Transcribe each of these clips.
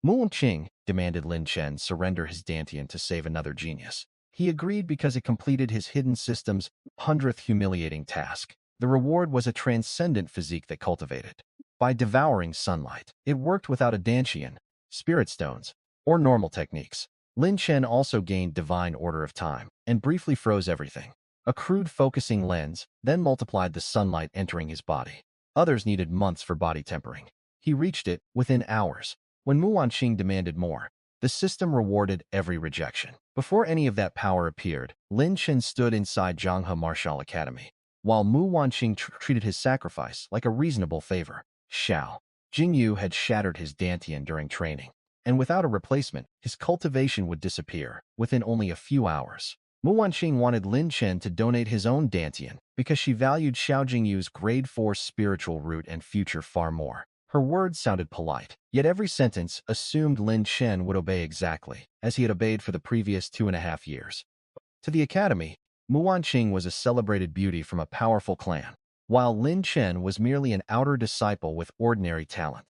Mu Wanqing demanded Lin Chen surrender his Dantian to save another genius. He agreed because it completed his hidden system's 100th humiliating task. The reward was a transcendent physique that cultivated. By devouring sunlight, it worked without a Dantian, spirit stones, or normal techniques. Lin Chen also gained divine order of time and briefly froze everything. A crude focusing lens then multiplied the sunlight entering his body. Others needed months for body tempering. He reached it within hours. When Mu Wanqing demanded more, the system rewarded every rejection. Before any of that power appeared, Lin Chen stood inside Zhanghe Martial Academy, while Mu Wanqing treated his sacrifice like a reasonable favor. Xiao Jingyu had shattered his Dantian during training, and without a replacement, his cultivation would disappear within only a few hours. Mu Wanqing wanted Lin Chen to donate his own Dantian because she valued Xiao Jingyu's grade 4 spiritual root and future far more. Her words sounded polite, yet every sentence assumed Lin Chen would obey exactly, as he had obeyed for the previous 2.5 years. To the academy, Mu Wanqing was a celebrated beauty from a powerful clan, while Lin Chen was merely an outer disciple with ordinary talent.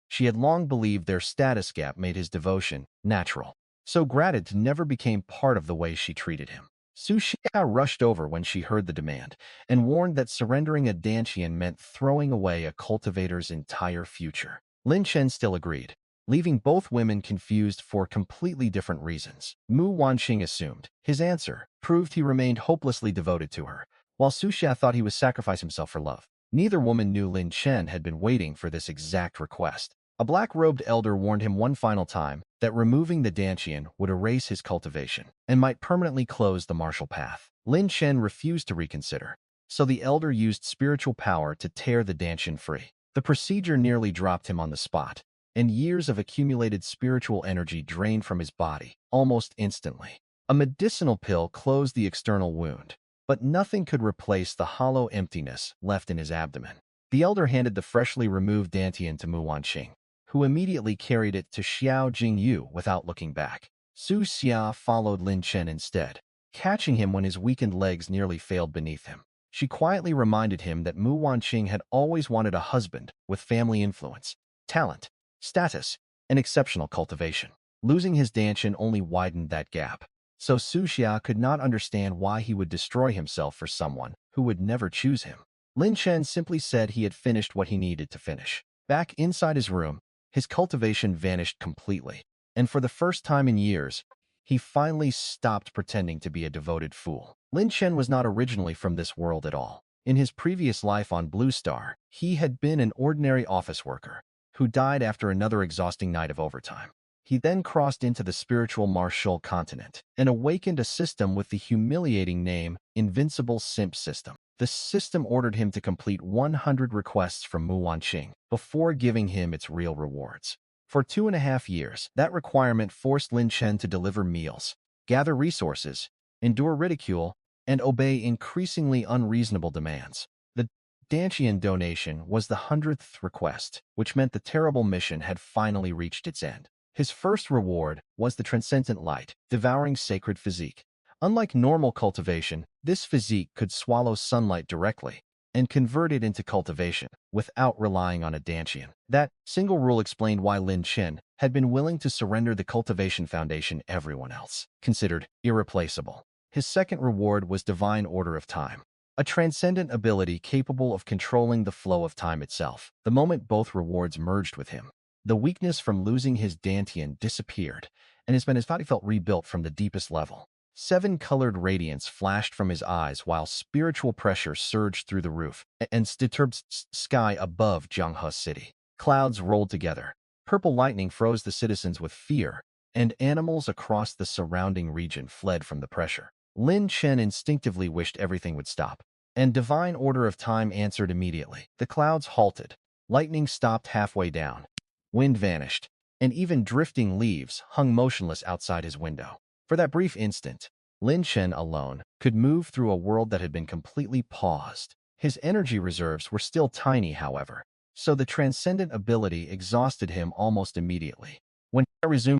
She had long believed their status gap made his devotion natural, so gratitude never became part of the way she treated him. Su Xia rushed over when she heard the demand and warned that surrendering a Dantian meant throwing away a cultivator's entire future. Lin Chen still agreed, leaving both women confused for completely different reasons. Mu Wanqing assumed. His answer proved he remained hopelessly devoted to her, while Su Xia thought he was sacrificing himself for love. Neither woman knew Lin Chen had been waiting for this exact request. A black-robed elder warned him one final time that removing the Dantian would erase his cultivation and might permanently close the martial path. Lin Chen refused to reconsider, so the elder used spiritual power to tear the Dantian free. The procedure nearly dropped him on the spot, and years of accumulated spiritual energy drained from his body almost instantly. A medicinal pill closed the external wound, but nothing could replace the hollow emptiness left in his abdomen. The elder handed the freshly removed Dantian to Mu Wanqing, who immediately carried it to Xiao Jingyu without looking back. Su Xia followed Lin Chen instead, catching him when his weakened legs nearly failed beneath him. She quietly reminded him that Mu Wanqing had always wanted a husband with family influence, talent, status, and exceptional cultivation. Losing his Dantian only widened that gap, so Su Xia could not understand why he would destroy himself for someone who would never choose him. Lin Chen simply said he had finished what he needed to finish. Back inside his room, his cultivation vanished completely, and for the first time in years, he finally stopped pretending to be a devoted fool. Lin Chen was not originally from this world at all. In his previous life on Blue Star, he had been an ordinary office worker who died after another exhausting night of overtime. He then crossed into the spiritual martial continent and awakened a system with the humiliating name Invincible SIMP System. The system ordered him to complete 100 requests from Mu Wanqing before giving him its real rewards. For 2.5 years, that requirement forced Lin Chen to deliver meals, gather resources, endure ridicule, and obey increasingly unreasonable demands. The Dantian donation was the 100th request, which meant the terrible mission had finally reached its end. His first reward was the transcendent Light Devouring Sacred Physique. Unlike normal cultivation, this physique could swallow sunlight directly and convert it into cultivation without relying on a Dantian. That single rule explained why Lin Chen had been willing to surrender the cultivation foundation everyone else considered irreplaceable. His second reward was Divine Order of Time, a transcendent ability capable of controlling the flow of time itself. The moment both rewards merged with him, the weakness from losing his Dantian disappeared, and his body felt rebuilt from the deepest level. 7-colored radiance flashed from his eyes while spiritual pressure surged through the roof and disturbed sky above Zhanghe City. Clouds rolled together. Purple lightning froze the citizens with fear, and animals across the surrounding region fled from the pressure. Lin Chen instinctively wished everything would stop, and Divine Order of Time answered immediately. The clouds halted. Lightning stopped halfway down. Wind vanished, and even drifting leaves hung motionless outside his window. For that brief instant, Lin Chen alone could move through a world that had been completely paused. His energy reserves were still tiny, however, so the transcendent ability exhausted him almost immediately. When he resumed,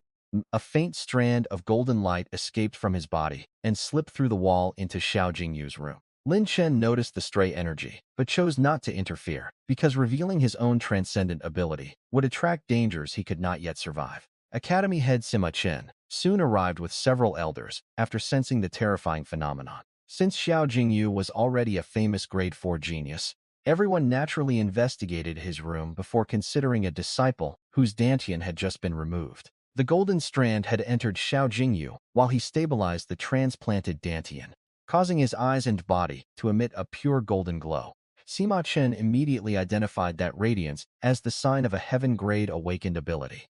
a faint strand of golden light escaped from his body and slipped through the wall into Xiao Jingyu's room. Lin Chen noticed the stray energy, but chose not to interfere, because revealing his own transcendent ability would attract dangers he could not yet survive. Academy head Sima Chen soon arrived with several elders after sensing the terrifying phenomenon. Since Xiao Jingyu was already a famous grade 4 genius, everyone naturally investigated his room before considering a disciple whose dantian had just been removed. The golden strand had entered Xiao Jingyu while he stabilized the transplanted dantian, causing his eyes and body to emit a pure golden glow. Sima Chen immediately identified that radiance as the sign of a heaven-grade awakened ability.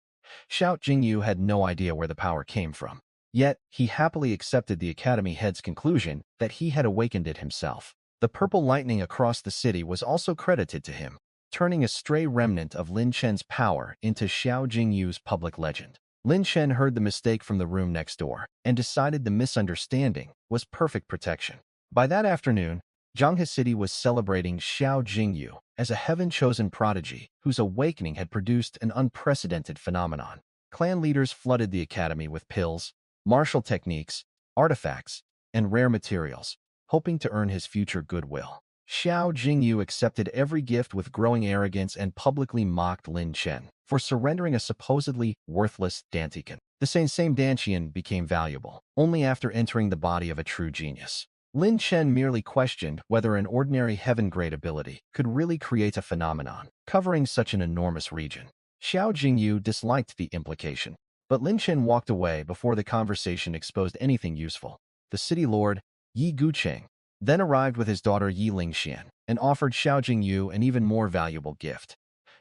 Xiao Jingyu had no idea where the power came from. Yet, he happily accepted the Academy head's conclusion that he had awakened it himself. The purple lightning across the city was also credited to him, turning a stray remnant of Lin Chen's power into Xiao Jingyu's public legend. Lin Chen heard the mistake from the room next door and decided the misunderstanding was perfect protection. By that afternoon, Zhanghe City was celebrating Xiao Jingyu as a heaven-chosen prodigy whose awakening had produced an unprecedented phenomenon. Clan leaders flooded the academy with pills, martial techniques, artifacts, and rare materials, hoping to earn his future goodwill. Xiao Jingyu accepted every gift with growing arrogance and publicly mocked Lin Chen for surrendering a supposedly worthless dantian. The same dantian became valuable only after entering the body of a true genius. Lin Chen merely questioned whether an ordinary heaven-grade ability could really create a phenomenon covering such an enormous region. Xiao Jingyu disliked the implication, but Lin Chen walked away before the conversation exposed anything useful. The city lord, Yi Gucheng, then arrived with his daughter Yi Lingxian and offered Xiao Jingyu an even more valuable gift.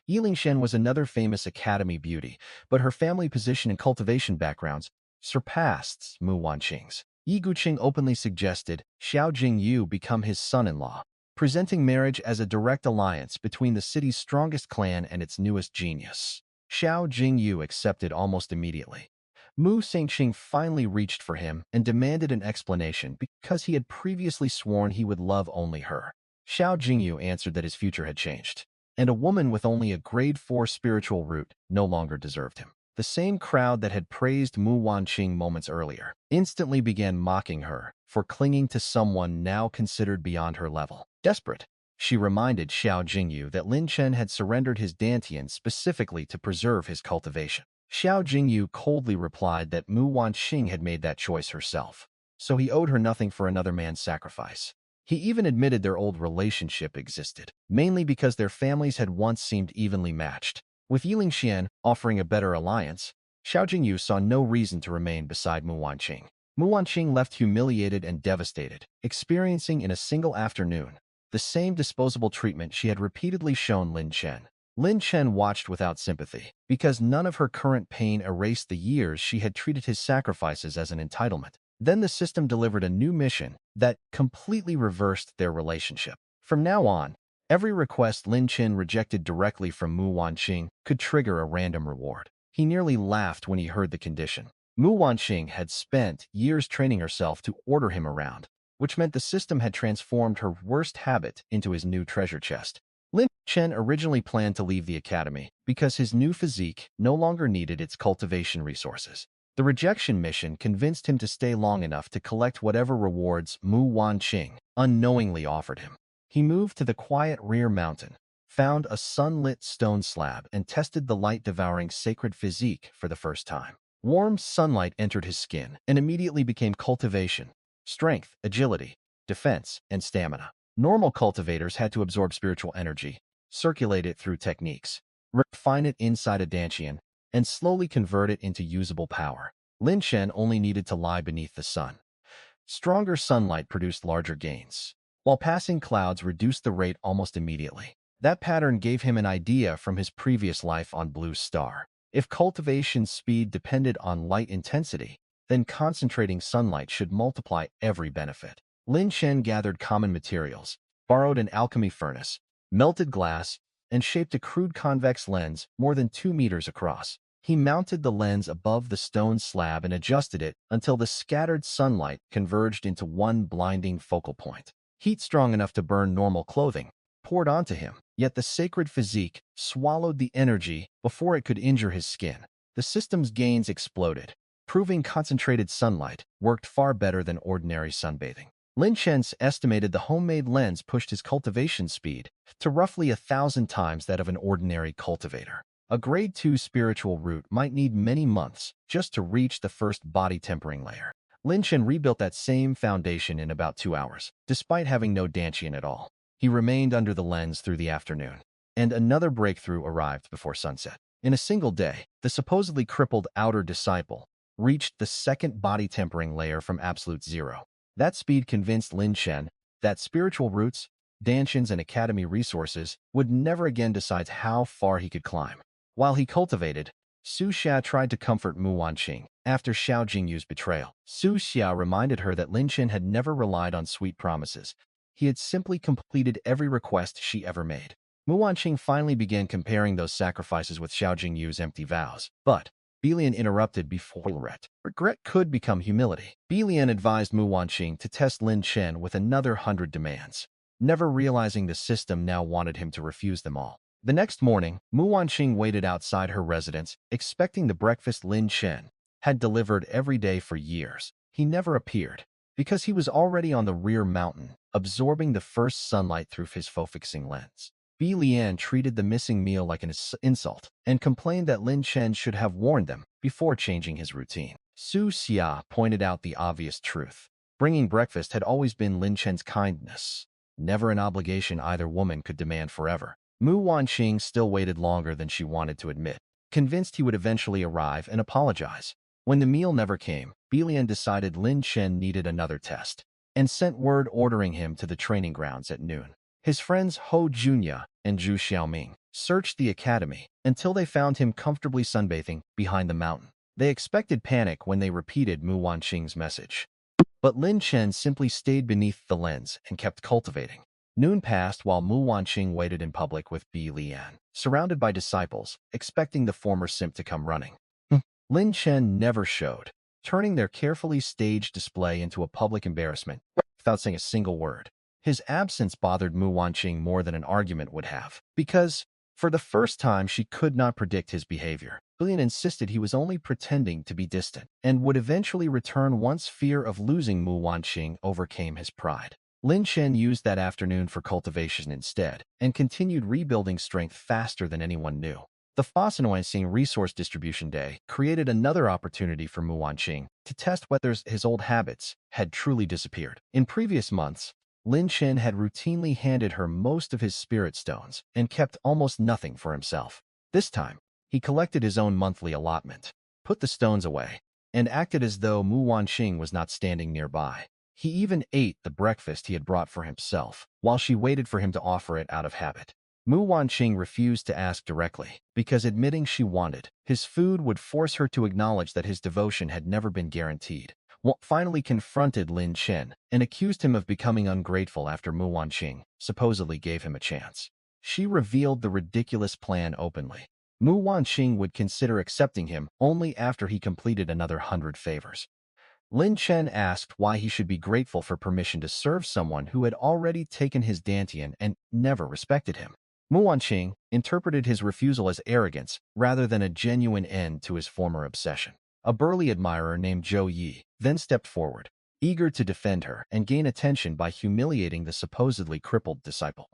Yi Lingxian was another famous academy beauty, but her family position and cultivation backgrounds surpassed Mu Wanqing's. Yi Gucheng openly suggested Xiao Jingyu become his son-in-law, presenting marriage as a direct alliance between the city's strongest clan and its newest genius. Xiao Jingyu accepted almost immediately. Mu Wanqing finally reached for him and demanded an explanation because he had previously sworn he would love only her. Xiao Jingyu answered that his future had changed, and a woman with only a grade 4 spiritual root no longer deserved him. The same crowd that had praised Mu Wanqing moments earlier instantly began mocking her for clinging to someone now considered beyond her level. Desperate, she reminded Xiao Jingyu that Lin Chen had surrendered his dantian specifically to preserve his cultivation. Xiao Jingyu coldly replied that Mu Wanqing had made that choice herself, so he owed her nothing for another man's sacrifice. He even admitted their old relationship existed, mainly because their families had once seemed evenly matched. With Yi Lingxian offering a better alliance, Xiao Jingyu saw no reason to remain beside Mu Wanqing. Mu Wanqing left humiliated and devastated, experiencing in a single afternoon the same disposable treatment she had repeatedly shown Lin Chen. Lin Chen watched without sympathy, because none of her current pain erased the years she had treated his sacrifices as an entitlement. Then the system delivered a new mission that completely reversed their relationship. From now on, every request Lin Chen rejected directly from Mu Wanqing could trigger a random reward. He nearly laughed when he heard the condition. Mu Wanqing had spent years training herself to order him around, which meant the system had transformed her worst habit into his new treasure chest. Lin Chen originally planned to leave the academy because his new physique no longer needed its cultivation resources. The rejection mission convinced him to stay long enough to collect whatever rewards Mu Wanqing unknowingly offered him. He moved to the quiet rear mountain, found a sunlit stone slab, and tested the Light Devouring Sacred Physique for the first time. Warm sunlight entered his skin and immediately became cultivation, strength, agility, defense, and stamina. Normal cultivators had to absorb spiritual energy, circulate it through techniques, refine it inside a dantian, and slowly convert it into usable power. Lin Chen only needed to lie beneath the sun. Stronger sunlight produced larger gains, while passing clouds reduced the rate almost immediately. That pattern gave him an idea from his previous life on Blue Star. If cultivation speed depended on light intensity, then concentrating sunlight should multiply every benefit. Lin Chen gathered common materials, borrowed an alchemy furnace, melted glass, and shaped a crude convex lens more than 2 meters across. He mounted the lens above the stone slab and adjusted it until the scattered sunlight converged into one blinding focal point. Heat strong enough to burn normal clothing poured onto him, yet the sacred physique swallowed the energy before it could injure his skin. The system's gains exploded, proving concentrated sunlight worked far better than ordinary sunbathing. Lin Chen estimated the homemade lens pushed his cultivation speed to roughly 1,000 times that of an ordinary cultivator. A grade 2 spiritual root might need many months just to reach the first body-tempering layer. Lin Chen rebuilt that same foundation in about 2 hours, despite having no Dantian at all. He remained under the lens through the afternoon, and another breakthrough arrived before sunset. In a single day, the supposedly crippled outer disciple reached the second body-tempering layer from absolute zero. That speed convinced Lin Chen that spiritual roots, Dantians, and academy resources would never again decide how far he could climb. While he cultivated, Su Xia tried to comfort Mu Wanqing after Xiao Jingyu's betrayal. Su Xia reminded her that Lin Chen had never relied on sweet promises. He had simply completed every request she ever made. Mu Wanqing finally began comparing those sacrifices with Xiao Jingyu's empty vows. But Bilian interrupted before regret. Regret could become humility. Bilian advised Mu Wanqing to test Lin Chen with another 100 demands, never realizing the system now wanted him to refuse them all. The next morning, Mu Wanqing waited outside her residence, expecting the breakfast Lin Chen had delivered every day for years. He never appeared, because he was already on the rear mountain, absorbing the first sunlight through his focusing lens. Bi Lian treated the missing meal like an insult and complained that Lin Chen should have warned them before changing his routine. Su Xia pointed out the obvious truth. Bringing breakfast had always been Lin Chen's kindness, never an obligation either woman could demand forever. Mu Wanqing still waited longer than she wanted to admit, convinced he would eventually arrive and apologize. When the meal never came, Bilian decided Lin Chen needed another test and sent word ordering him to the training grounds at noon. His friends Ho Junya and Zhu Xiaoming searched the academy until they found him comfortably sunbathing behind the mountain. They expected panic when they repeated Mu Wanqing's message. But Lin Chen simply stayed beneath the lens and kept cultivating. Noon passed while Mu Wanqing waited in public with Bi Lian, surrounded by disciples, expecting the former simp to come running. Lin Chen never showed, turning their carefully staged display into a public embarrassment without saying a single word. His absence bothered Mu Wanqing more than an argument would have, because, for the first time, she could not predict his behavior. Bilian insisted he was only pretending to be distant, and would eventually return once fear of losing Mu Wanqing overcame his pride. Lin Chen used that afternoon for cultivation instead, and continued rebuilding strength faster than anyone knew. The Fossanoising Resource Distribution Day created another opportunity for Mu Wanqing to test whether his old habits had truly disappeared. In previous months, Lin Chen had routinely handed her most of his spirit stones and kept almost nothing for himself. This time, he collected his own monthly allotment, put the stones away, and acted as though Mu Wanqing was not standing nearby. He even ate the breakfast he had brought for himself, while she waited for him to offer it out of habit. Mu Wanqing refused to ask directly, because admitting she wanted his food would force her to acknowledge that his devotion had never been guaranteed. Finally confronted Lin Chen and accused him of becoming ungrateful after Mu Wanqing supposedly gave him a chance. She revealed the ridiculous plan openly. Mu Wanqing would consider accepting him only after he completed another 100 favors. Lin Chen asked why he should be grateful for permission to serve someone who had already taken his Dantian and never respected him. Mu Wanqing interpreted his refusal as arrogance rather than a genuine end to his former obsession. A burly admirer named Zhou Yi then stepped forward, eager to defend her and gain attention by humiliating the supposedly crippled disciple.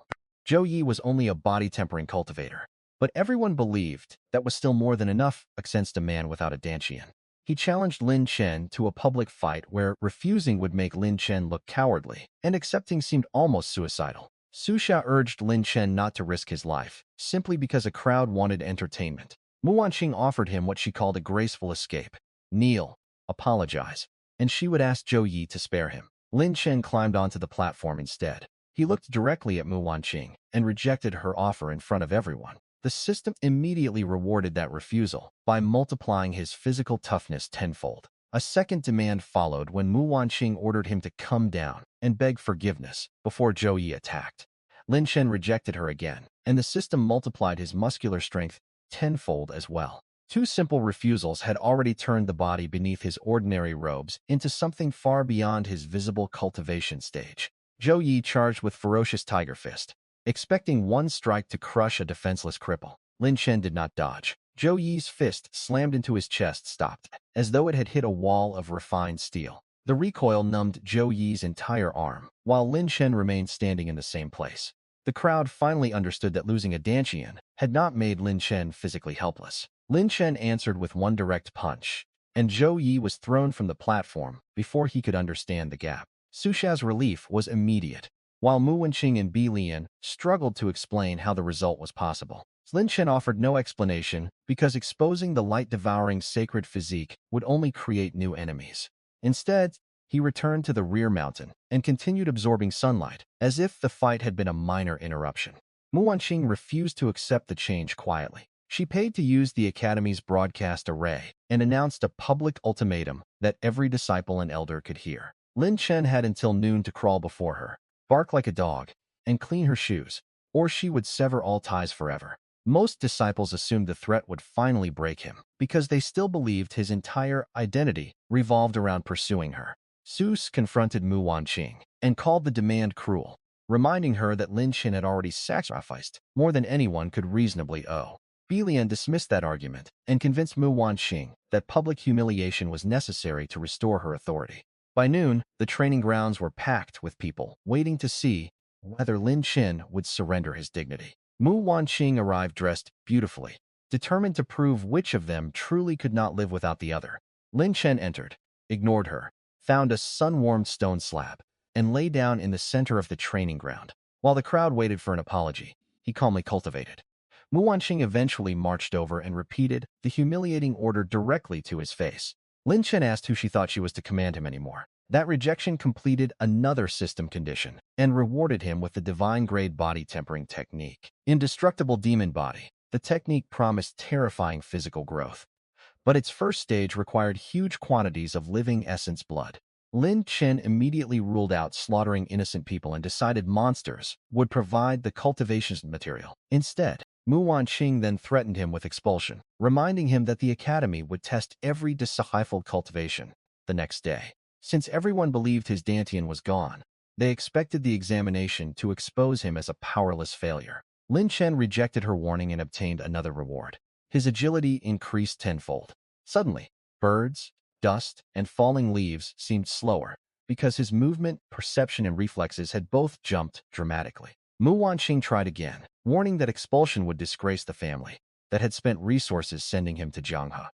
Zhou Yi was only a body-tempering cultivator, but everyone believed that was still more than enough against a man without a Dantian. He challenged Lin Chen to a public fight where refusing would make Lin Chen look cowardly, and accepting seemed almost suicidal. Su Xia urged Lin Chen not to risk his life, simply because a crowd wanted entertainment. Mu Wanqing offered him what she called a graceful escape. Kneel, apologize, and she would ask Zhou Yi to spare him. Lin Chen climbed onto the platform instead. He looked directly at Mu Wanqing and rejected her offer in front of everyone. The system immediately rewarded that refusal by multiplying his physical toughness tenfold. A second demand followed when Mu Wanqing ordered him to come down and beg forgiveness before Zhou Yi attacked. Lin Chen rejected her again, and the system multiplied his muscular strength tenfold as well. Two simple refusals had already turned the body beneath his ordinary robes into something far beyond his visible cultivation stage. Zhou Yi charged with ferocious tiger fist, expecting one strike to crush a defenseless cripple. Lin Chen did not dodge. Zhou Yi's fist slammed into his chest stopped, as though it had hit a wall of refined steel. The recoil numbed Zhou Yi's entire arm, while Lin Chen remained standing in the same place. The crowd finally understood that losing a Dantian had not made Lin Chen physically helpless. Lin Chen answered with one direct punch, and Zhou Yi was thrown from the platform before he could understand the gap. Su Xia's relief was immediate, while Mu Wanqing and Bi Lian struggled to explain how the result was possible. Lin Chen offered no explanation because exposing the Light Devouring Sacred Physique would only create new enemies. Instead, he returned to the rear mountain and continued absorbing sunlight, as if the fight had been a minor interruption. Mu Wanqing refused to accept the change quietly. She paid to use the Academy's broadcast array and announced a public ultimatum that every disciple and elder could hear. Lin Chen had until noon to crawl before her, bark like a dog, and clean her shoes, or she would sever all ties forever. Most disciples assumed the threat would finally break him because they still believed his entire identity revolved around pursuing her. Seuss confronted Mu Wanqing and called the demand cruel, reminding her that Lin Chen had already sacrificed more than anyone could reasonably owe. Bilian dismissed that argument and convinced Mu Wanqing that public humiliation was necessary to restore her authority. By noon, the training grounds were packed with people waiting to see whether Lin Chen would surrender his dignity. Mu Wanqing arrived dressed beautifully, determined to prove which of them truly could not live without the other. Lin Chen entered, ignored her, found a sun-warmed stone slab, and lay down in the center of the training ground. While the crowd waited for an apology, he calmly cultivated. Mu Wanqing eventually marched over and repeated the humiliating order directly to his face. Lin Chen asked who she thought she was to command him anymore. That rejection completed another system condition and rewarded him with the divine-grade body tempering technique. Indestructible demon body, the technique promised terrifying physical growth, but its first stage required huge quantities of living essence blood. Lin Chen immediately ruled out slaughtering innocent people and decided monsters would provide the cultivation material. Instead, Mu Wanqing then threatened him with expulsion, reminding him that the Academy would test every disciple cultivation the next day. Since everyone believed his Dantian was gone, they expected the examination to expose him as a powerless failure. Lin Chen rejected her warning and obtained another reward. His agility increased tenfold. Suddenly, birds, dust, and falling leaves seemed slower because his movement, perception, and reflexes had both jumped dramatically. Mu Wanqing tried again, warning that expulsion would disgrace the family that had spent resources sending him to Jianghe.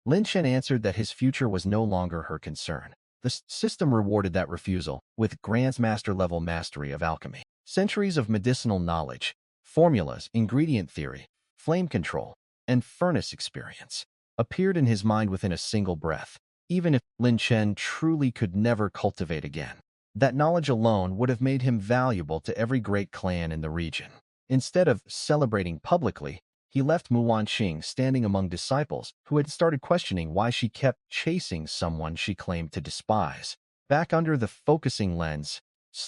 Lin Chen answered that his future was no longer her concern. The system rewarded that refusal with Grandmaster-level mastery of alchemy. Centuries of medicinal knowledge, formulas, ingredient theory, flame control, and furnace experience appeared in his mind within a single breath, even if Lin Chen truly could never cultivate again. That knowledge alone would have made him valuable to every great clan in the region. Instead of celebrating publicly, he left Mu Wanqing standing among disciples who had started questioning why she kept chasing someone she claimed to despise. Back under the focusing lens,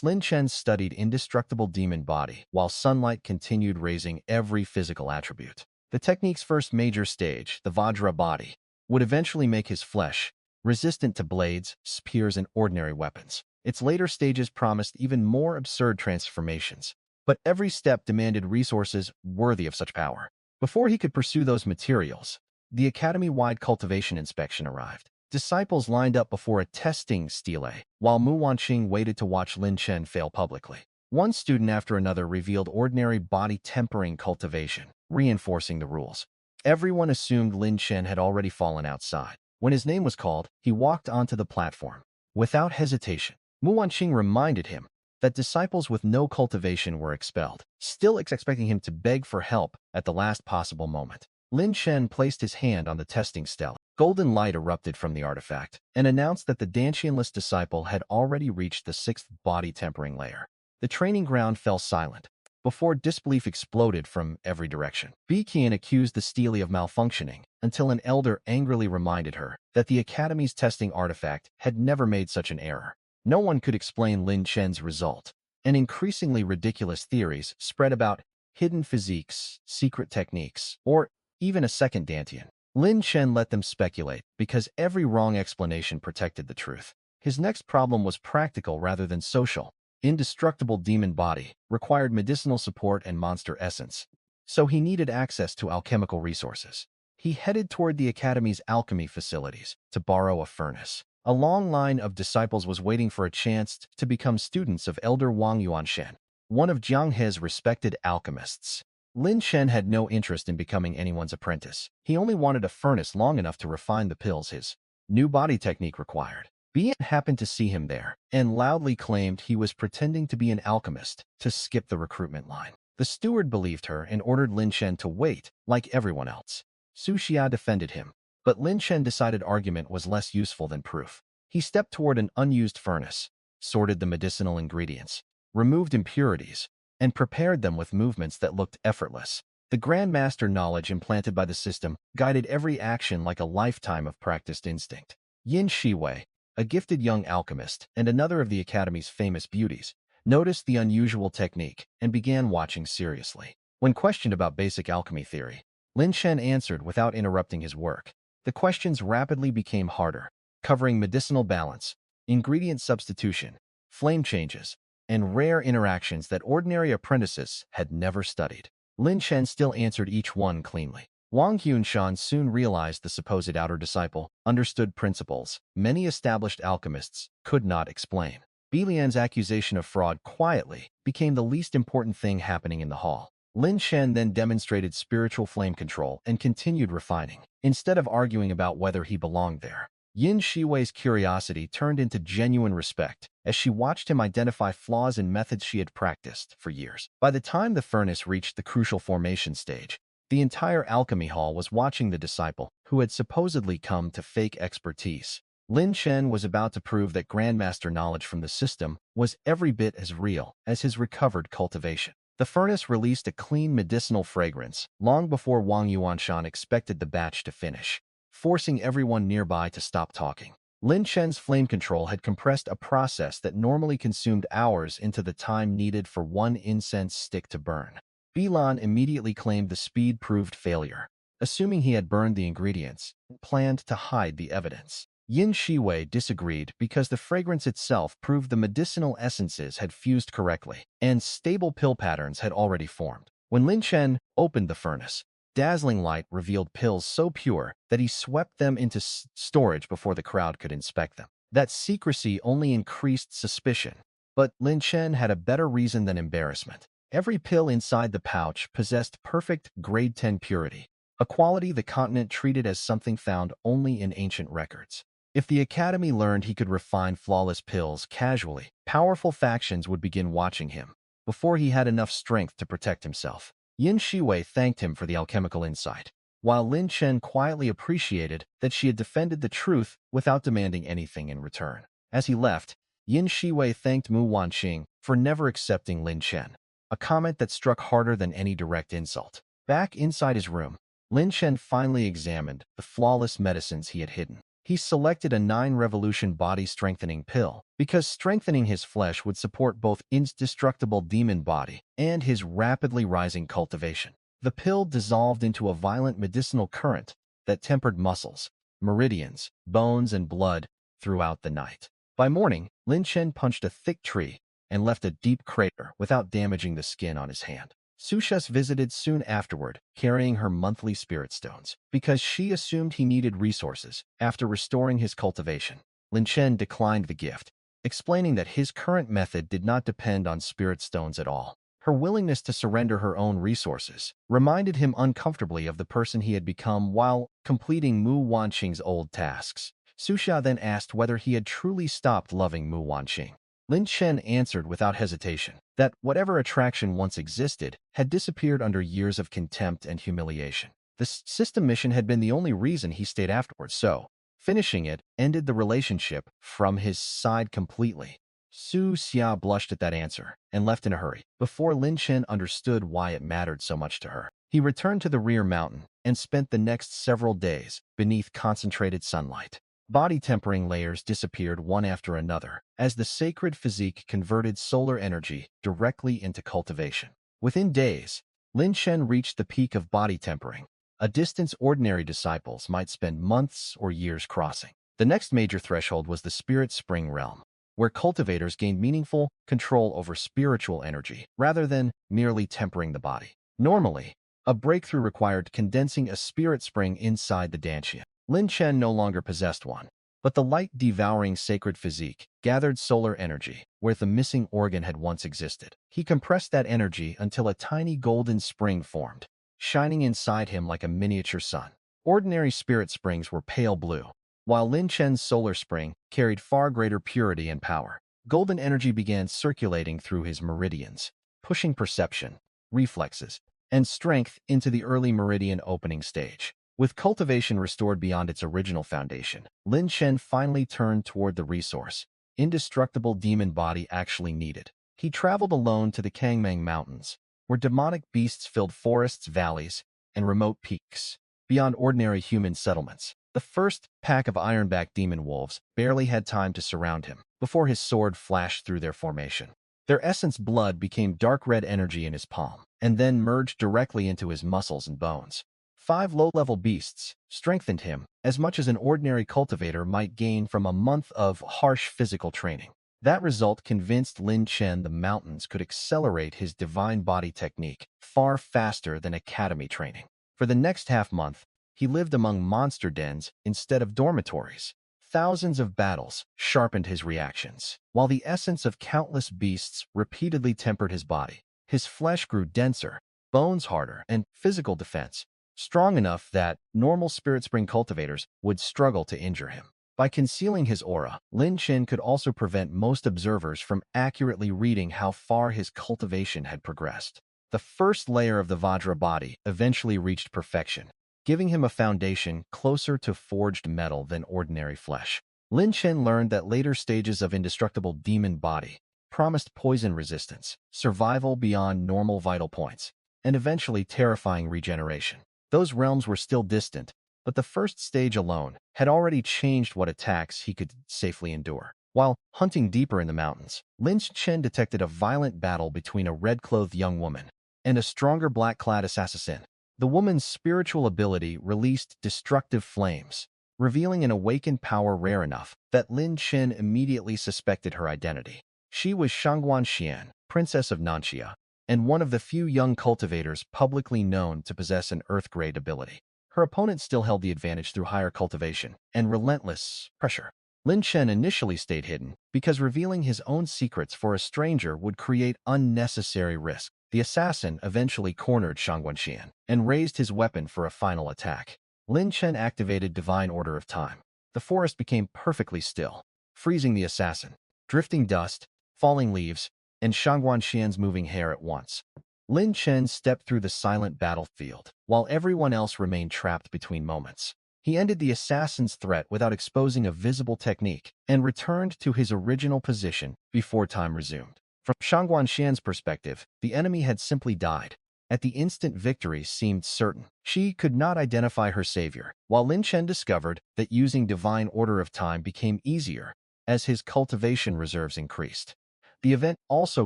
Lin Chen studied indestructible demon body while sunlight continued raising every physical attribute. The technique's first major stage, the Vajra body, would eventually make his flesh resistant to blades, spears, and ordinary weapons. Its later stages promised even more absurd transformations, but every step demanded resources worthy of such power. Before he could pursue those materials, the Academy-wide cultivation inspection arrived. Disciples lined up before a testing stele, while Mu Wanqing waited to watch Lin Chen fail publicly. One student after another revealed ordinary body tempering cultivation, reinforcing the rules. Everyone assumed Lin Chen had already fallen outside. When his name was called, he walked onto the platform. Without hesitation, Mu Wanqing reminded him that disciples with no cultivation were expelled, still expecting him to beg for help at the last possible moment. Lin Chen placed his hand on the testing stele. Golden light erupted from the artifact and announced that the Dantianless disciple had already reached the 6th body tempering layer. The training ground fell silent before disbelief exploded from every direction. Bi Qian accused the stele of malfunctioning until an elder angrily reminded her that the Academy's testing artifact had never made such an error. No one could explain Lin Chen's result, and increasingly ridiculous theories spread about hidden physiques, secret techniques, or even a second Dantian. Lin Chen let them speculate because every wrong explanation protected the truth. His next problem was practical rather than social. Indestructible demon body required medicinal support and monster essence, so he needed access to alchemical resources. He headed toward the Academy's alchemy facilities to borrow a furnace. A long line of disciples was waiting for a chance to become students of Elder Wang Yuanshan. one of Jianghe's respected alchemists. Lin Chen had no interest in becoming anyone's apprentice. He only wanted a furnace long enough to refine the pills his new body technique required. Bian happened to see him there and loudly claimed he was pretending to be an alchemist to skip the recruitment line. The steward believed her and ordered Lin Chen to wait like everyone else. Su Xia defended him, but Lin Chen decided argument was less useful than proof. He stepped toward an unused furnace, sorted the medicinal ingredients, removed impurities, and prepared them with movements that looked effortless. The Grandmaster knowledge implanted by the system guided every action like a lifetime of practiced instinct. Yin Shiwei, a gifted young alchemist and another of the Academy's famous beauties, noticed the unusual technique and began watching seriously. When questioned about basic alchemy theory, Lin Chen answered without interrupting his work. The questions rapidly became harder, covering medicinal balance, ingredient substitution, flame changes, and rare interactions that ordinary apprentices had never studied. Lin Chen still answered each one cleanly. Wang Yunshan soon realized the supposed outer disciple understood principles many established alchemists could not explain. Bilian's accusation of fraud quietly became the least important thing happening in the hall. Lin Chen then demonstrated spiritual flame control and continued refining, instead of arguing about whether he belonged there. Yin Shiwei's curiosity turned into genuine respect as she watched him identify flaws in methods she had practiced for years. By the time the furnace reached the crucial formation stage, the entire alchemy hall was watching the disciple who had supposedly come to fake expertise. Lin Chen was about to prove that Grandmaster knowledge from the system was every bit as real as his recovered cultivation. The furnace released a clean medicinal fragrance long before Wang Yuanshan expected the batch to finish, forcing everyone nearby to stop talking. Lin Chen's flame control had compressed a process that normally consumed hours into the time needed for one incense stick to burn. Bilan immediately claimed the speed proved failure, assuming he had burned the ingredients and planned to hide the evidence. Yin Shiwei disagreed because the fragrance itself proved the medicinal essences had fused correctly, and stable pill patterns had already formed. When Lin Chen opened the furnace, dazzling light revealed pills so pure that he swept them into storage before the crowd could inspect them. That secrecy only increased suspicion, but Lin Chen had a better reason than embarrassment. Every pill inside the pouch possessed perfect grade 10 purity, a quality the continent treated as something found only in ancient records. If the Academy learned he could refine flawless pills casually, powerful factions would begin watching him before he had enough strength to protect himself. Yin Shiwei thanked him for the alchemical insight, while Lin Chen quietly appreciated that she had defended the truth without demanding anything in return. As he left, Yin Shiwei thanked Mu Wanqing for never accepting Lin Chen, a comment that struck harder than any direct insult. Back inside his room, Lin Chen finally examined the flawless medicines he had hidden. He selected a 9-revolution body-strengthening pill because strengthening his flesh would support both indestructible demon body and his rapidly rising cultivation. The pill dissolved into a violent medicinal current that tempered muscles, meridians, bones, and blood throughout the night. By morning, Lin Chen punched a thick tree and left a deep crater without damaging the skin on his hand. Su Xia's visited soon afterward, carrying her monthly spirit stones, because she assumed he needed resources after restoring his cultivation. Lin Chen declined the gift, explaining that his current method did not depend on spirit stones at all. Her willingness to surrender her own resources reminded him uncomfortably of the person he had become while completing Mu Wanqing's old tasks. Su Xia then asked whether he had truly stopped loving Mu Wanqing. Lin Chen answered without hesitation that whatever attraction once existed had disappeared under years of contempt and humiliation. The system mission had been the only reason he stayed afterwards, so finishing it ended the relationship from his side completely. Su Xia blushed at that answer and left in a hurry. Before Lin Chen understood why it mattered so much to her, he returned to the rear mountain and spent the next several days beneath concentrated sunlight. Body tempering layers disappeared one after another as the sacred physique converted solar energy directly into cultivation. Within days, Lin Chen reached the peak of body tempering, a distance ordinary disciples might spend months or years crossing. The next major threshold was the spirit spring realm, where cultivators gained meaningful control over spiritual energy rather than merely tempering the body. Normally, a breakthrough required condensing a spirit spring inside the Dantian. Lin Chen no longer possessed one, But the Light Devouring Sacred Physique gathered solar energy where the missing organ had once existed. He compressed that energy until a tiny golden spring formed, shining inside him like a miniature sun. Ordinary spirit springs were pale blue, while Lin Chen's solar spring carried far greater purity and power. Golden energy began circulating through his meridians, pushing perception, reflexes, and strength into the early meridian opening stage. With cultivation restored beyond its original foundation, Lin Chen finally turned toward the resource, indestructible demon body actually needed. He traveled alone to the Kangmang Mountains, where demonic beasts filled forests, valleys, and remote peaks. Beyond ordinary human settlements, the first pack of ironback demon wolves barely had time to surround him before his sword flashed through their formation. Their essence blood became dark red energy in his palm, and then merged directly into his muscles and bones. 5 low-level beasts strengthened him as much as an ordinary cultivator might gain from a month of harsh physical training. That result convinced Lin Chen the mountains could accelerate his divine body technique far faster than academy training. For the next half-month, he lived among monster dens instead of dormitories. Thousands of battles sharpened his reactions, while the essence of countless beasts repeatedly tempered his body. His flesh grew denser, bones harder, and physical defense strong enough that normal spirit spring cultivators would struggle to injure him. By concealing his aura, Lin Chen could also prevent most observers from accurately reading how far his cultivation had progressed. The first layer of the Vajra body eventually reached perfection, giving him a foundation closer to forged metal than ordinary flesh. Lin Chen learned that later stages of indestructible demon body promised poison resistance, survival beyond normal vital points, and eventually terrifying regeneration. Those realms were still distant, but the first stage alone had already changed what attacks he could safely endure. While hunting deeper in the mountains, Lin Chen detected a violent battle between a red-clothed young woman and a stronger black-clad assassin. The woman's spiritual ability released destructive flames, revealing an awakened power rare enough that Lin Chen immediately suspected her identity. She was Shangguan Xian, Princess of Nanxia, and one of the few young cultivators publicly known to possess an earth-grade ability. Her opponent still held the advantage through higher cultivation and relentless pressure. Lin Chen initially stayed hidden because revealing his own secrets for a stranger would create unnecessary risk. The assassin eventually cornered Shangguan Xian and raised his weapon for a final attack. Lin Chen activated Divine Order of Time. The forest became perfectly still, freezing the assassin, drifting dust, falling leaves, and Shangguan Xian's moving hair at once. Lin Chen stepped through the silent battlefield, while everyone else remained trapped between moments. He ended the assassin's threat without exposing a visible technique and returned to his original position before time resumed. From Shangguan Xian's perspective, the enemy had simply died. At the instant victory seemed certain. She could not identify her savior, while Lin Chen discovered that using Divine Order of Time became easier as his cultivation reserves increased. The event also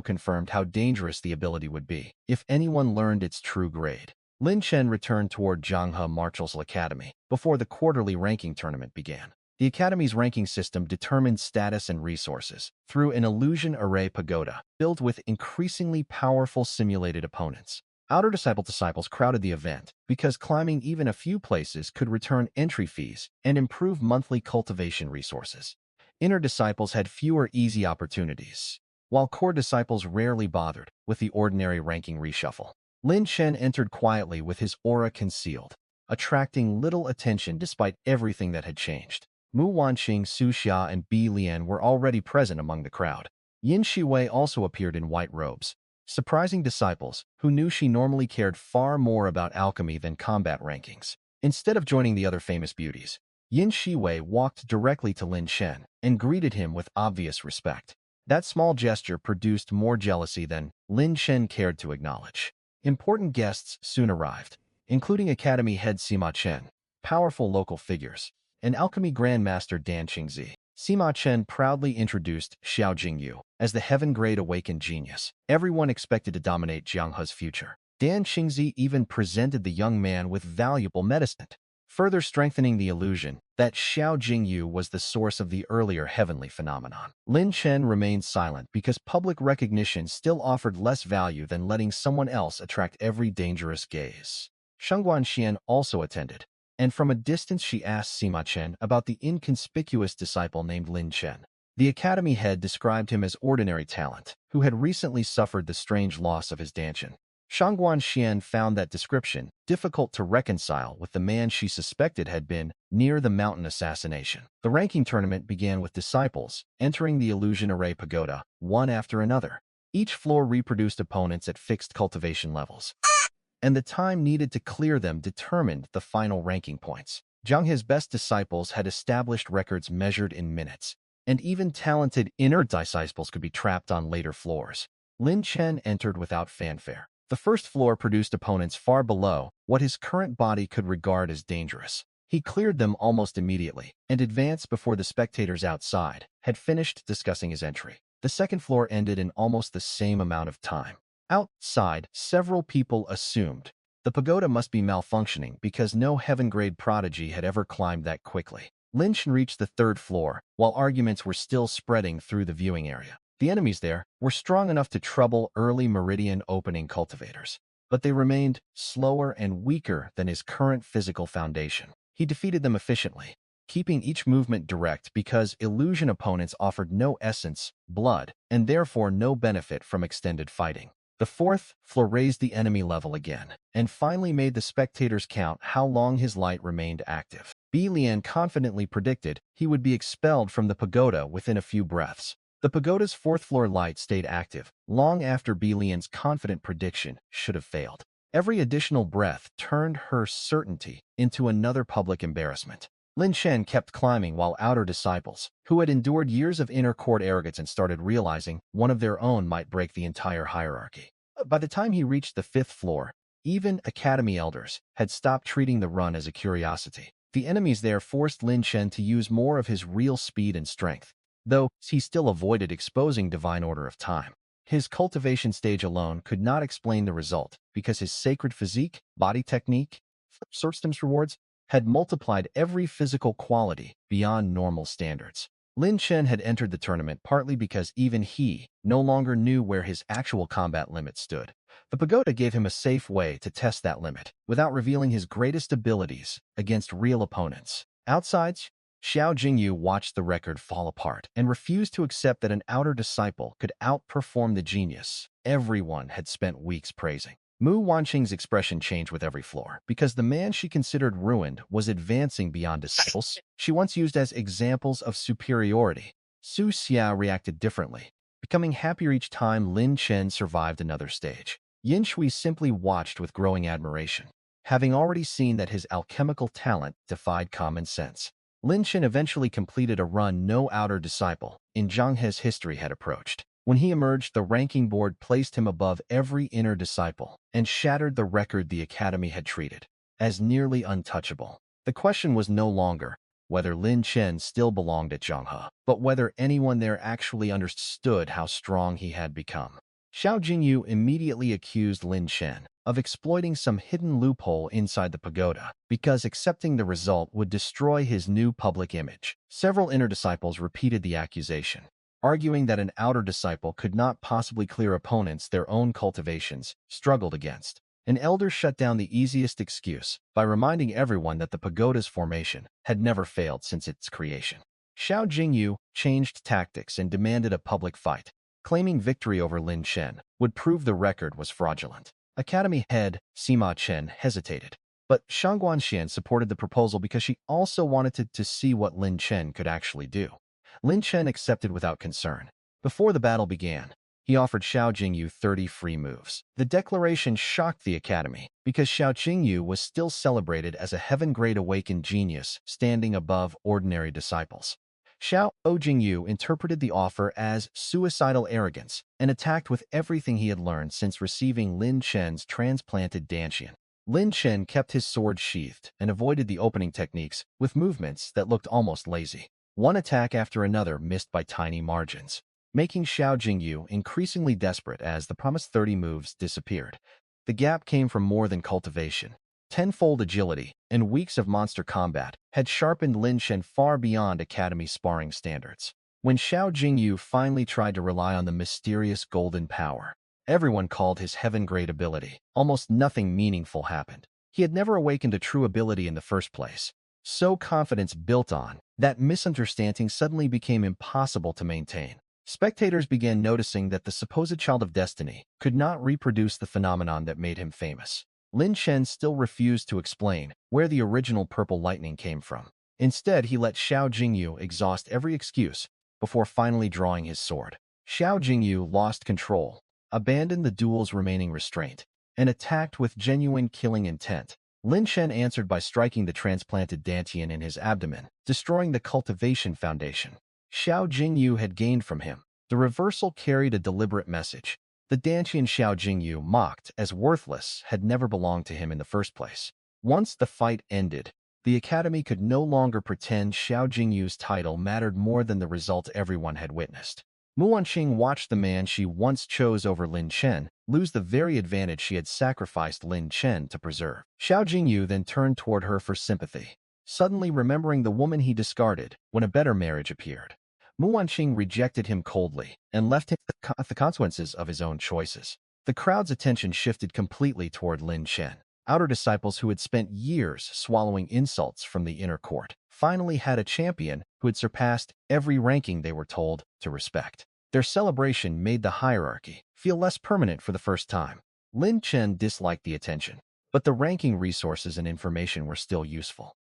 confirmed how dangerous the ability would be if anyone learned its true grade. Lin Chen returned toward Zhanghe Martial Academy before the quarterly ranking tournament began. The Academy's ranking system determined status and resources through an illusion array pagoda built with increasingly powerful simulated opponents. Outer disciples crowded the event because climbing even a few places could return entry fees and improve monthly cultivation resources. Inner disciples had fewer easy opportunities, while core disciples rarely bothered with the ordinary ranking reshuffle. Lin Chen entered quietly with his aura concealed, attracting little attention despite everything that had changed. Mu Wanqing, Su Xia, and Bi Lian were already present among the crowd. Yin Shiwei also appeared in white robes, surprising disciples who knew she normally cared far more about alchemy than combat rankings. Instead of joining the other famous beauties, Yin Shiwei walked directly to Lin Chen and greeted him with obvious respect. That small gesture produced more jealousy than Lin Chen cared to acknowledge. Important guests soon arrived, including Academy head Sima Chen, powerful local figures, and alchemy grandmaster Dan Qingzi. Sima Chen proudly introduced Xiao Jingyu as the heaven-grade awakened genius. Everyone expected to dominate Jianghe's future. Dan Qingzi even presented the young man with valuable medicine, further strengthening the illusion that Xiao Jingyu was the source of the earlier heavenly phenomenon. Lin Chen remained silent because public recognition still offered less value than letting someone else attract every dangerous gaze. Shangguan Xian also attended, and from a distance she asked Sima Chen about the inconspicuous disciple named Lin Chen. The academy head described him as ordinary talent, who had recently suffered the strange loss of his dantian. Shangguan Xian found that description difficult to reconcile with the man she suspected had been near the mountain assassination. The ranking tournament began with disciples entering the illusion array pagoda, one after another. Each floor reproduced opponents at fixed cultivation levels, and the time needed to clear them determined the final ranking points. Zhang He's best disciples had established records measured in minutes, and even talented inner disciples could be trapped on later floors. Lin Chen entered without fanfare. The first floor produced opponents far below what his current body could regard as dangerous. He cleared them almost immediately and advanced before the spectators outside had finished discussing his entry. The second floor ended in almost the same amount of time. Outside, several people assumed the pagoda must be malfunctioning because no heaven-grade prodigy had ever climbed that quickly. Lin Chen reached the third floor while arguments were still spreading through the viewing area. The enemies there were strong enough to trouble early meridian opening cultivators, but they remained slower and weaker than his current physical foundation. He defeated them efficiently, keeping each movement direct because illusion opponents offered no essence, blood, and therefore no benefit from extended fighting. The fourth floor raised the enemy level again, and finally made the spectators count how long his light remained active. Bi Lian confidently predicted he would be expelled from the pagoda within a few breaths. The pagoda's fourth-floor light stayed active long after Bi Lian's confident prediction should have failed. Every additional breath turned her certainty into another public embarrassment. Lin Chen kept climbing while outer disciples, who had endured years of inner court arrogance and started realizing one of their own might break the entire hierarchy. By the time he reached the fifth floor, even academy elders had stopped treating the run as a curiosity. The enemies there forced Lin Chen to use more of his real speed and strength, though he still avoided exposing divine order of time. His cultivation stage alone could not explain the result because his sacred physique, body technique, systems rewards, had multiplied every physical quality beyond normal standards. Lin Chen had entered the tournament partly because even he no longer knew where his actual combat limit stood. The pagoda gave him a safe way to test that limit without revealing his greatest abilities against real opponents. Outside, Xiao Jingyu watched the record fall apart and refused to accept that an outer disciple could outperform the genius everyone had spent weeks praising. Mu Wanqing's expression changed with every floor because the man she considered ruined was advancing beyond disciples she once used as examples of superiority. Su Xia reacted differently, becoming happier each time Lin Chen survived another stage. Yin Shui simply watched with growing admiration, having already seen that his alchemical talent defied common sense. Lin Chen eventually completed a run no outer disciple in Zhang He's history had approached. When he emerged, the ranking board placed him above every inner disciple and shattered the record the academy had treated as nearly untouchable. The question was no longer whether Lin Chen still belonged at Zhanghe, but whether anyone there actually understood how strong he had become. Xiao Jingyu immediately accused Lin Chen of exploiting some hidden loophole inside the pagoda because accepting the result would destroy his new public image. Several inner disciples repeated the accusation, arguing that an outer disciple could not possibly clear opponents their own cultivations struggled against. An elder shut down the easiest excuse by reminding everyone that the pagoda's formation had never failed since its creation. Xiao Jingyu changed tactics and demanded a public fight, claiming victory over Lin Chen would prove the record was fraudulent. Academy head Sima Chen hesitated, but Shangguan Xian supported the proposal because she also wanted to see what Lin Chen could actually do. Lin Chen accepted without concern. Before the battle began, he offered Xiao Jingyu 30 free moves. The declaration shocked the academy because Xiao Jingyu was still celebrated as a heaven-grade awakened genius standing above ordinary disciples. Xiao Jingyu interpreted the offer as suicidal arrogance and attacked with everything he had learned since receiving Lin Chen's transplanted Dantian. Lin Chen kept his sword sheathed and avoided the opening techniques with movements that looked almost lazy. One attack after another missed by tiny margins, making Xiao Jingyu increasingly desperate as the promised 30 moves disappeared. The gap came from more than cultivation. Tenfold agility and weeks of monster combat had sharpened Lin Chen far beyond academy sparring standards. When Xiao Jingyu finally tried to rely on the mysterious golden power everyone called his heaven-grade ability, almost nothing meaningful happened. He had never awakened a true ability in the first place. So confidence built on that misunderstanding suddenly became impossible to maintain. Spectators began noticing that the supposed child of destiny could not reproduce the phenomenon that made him famous. Lin Chen still refused to explain where the original purple lightning came from. Instead, he let Xiao Jingyu exhaust every excuse before finally drawing his sword. Xiao Jingyu lost control, abandoned the duel's remaining restraint, and attacked with genuine killing intent. Lin Chen answered by striking the transplanted Dantian in his abdomen, destroying the cultivation foundation Xiao Jingyu had gained from him. The reversal carried a deliberate message. The Dantian Xiao Jingyu, mocked as worthless, had never belonged to him in the first place. Once the fight ended, the Academy could no longer pretend Xiao Jingyu's title mattered more than the result everyone had witnessed. Mu Wanqing watched the man she once chose over Lin Chen lose the very advantage she had sacrificed Lin Chen to preserve. Xiao Jingyu then turned toward her for sympathy, suddenly remembering the woman he discarded when a better marriage appeared. Mu Wanqing rejected him coldly and left him the consequences of his own choices. The crowd's attention shifted completely toward Lin Chen. Outer disciples who had spent years swallowing insults from the inner court finally had a champion who had surpassed every ranking they were told to respect. Their celebration made the hierarchy feel less permanent for the first time. Lin Chen disliked the attention, but the ranking resources and information were still useful.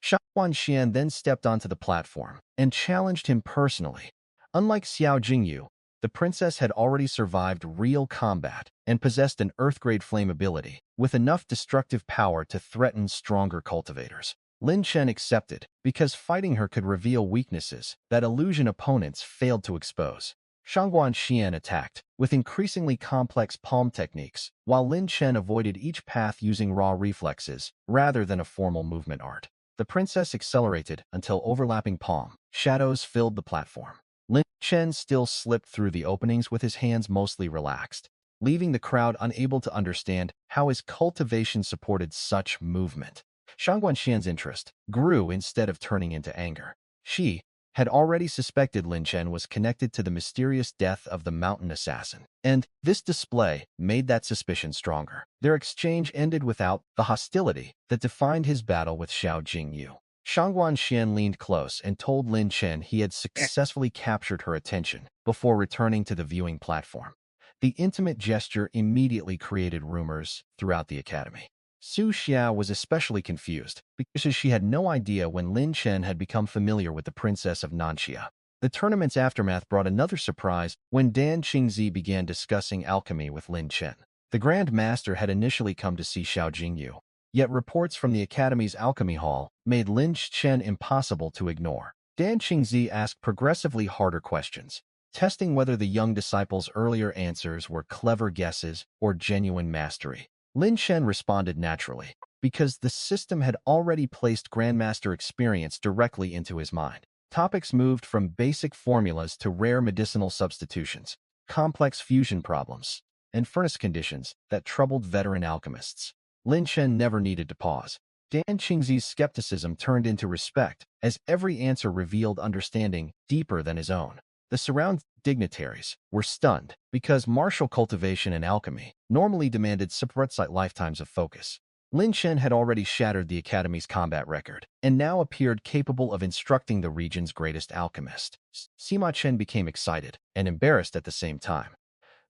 Shang Xian then stepped onto the platform and challenged him personally. Unlike Xiao Jingyu, the princess had already survived real combat and possessed an earth-grade flame ability with enough destructive power to threaten stronger cultivators. Lin Chen accepted because fighting her could reveal weaknesses that illusion opponents failed to expose. Shangguan Xian attacked with increasingly complex palm techniques, while Lin Chen avoided each path using raw reflexes rather than a formal movement art. The princess accelerated until overlapping palm shadows filled the platform. Lin Chen still slipped through the openings with his hands mostly relaxed, leaving the crowd unable to understand how his cultivation supported such movement. Shangguan Xian's interest grew instead of turning into anger. She had already suspected Lin Chen was connected to the mysterious death of the mountain assassin, and this display made that suspicion stronger. Their exchange ended without the hostility that defined his battle with Xiao Jingyu. Shangguan Xian leaned close and told Lin Chen he had successfully captured her attention before returning to the viewing platform. The intimate gesture immediately created rumors throughout the academy. Su Xia was especially confused because she had no idea when Lin Chen had become familiar with the princess of Nanxia. The tournament's aftermath brought another surprise when Dan Qingzi began discussing alchemy with Lin Chen. The Grand Master had initially come to see Xiao Jingyu, yet reports from the Academy's alchemy hall made Lin Chen impossible to ignore. Dan Qingzi asked progressively harder questions, testing whether the young disciple's earlier answers were clever guesses or genuine mastery. Lin Chen responded naturally, because the system had already placed Grandmaster experience directly into his mind. Topics moved from basic formulas to rare medicinal substitutions, complex fusion problems, and furnace conditions that troubled veteran alchemists. Lin Chen never needed to pause. Dan Qingzi's skepticism turned into respect, as every answer revealed understanding deeper than his own. The surrounding dignitaries were stunned because martial cultivation and alchemy normally demanded separate lifetimes of focus. Lin Chen had already shattered the Academy's combat record and now appeared capable of instructing the region's greatest alchemist. Sima Chen became excited and embarrassed at the same time.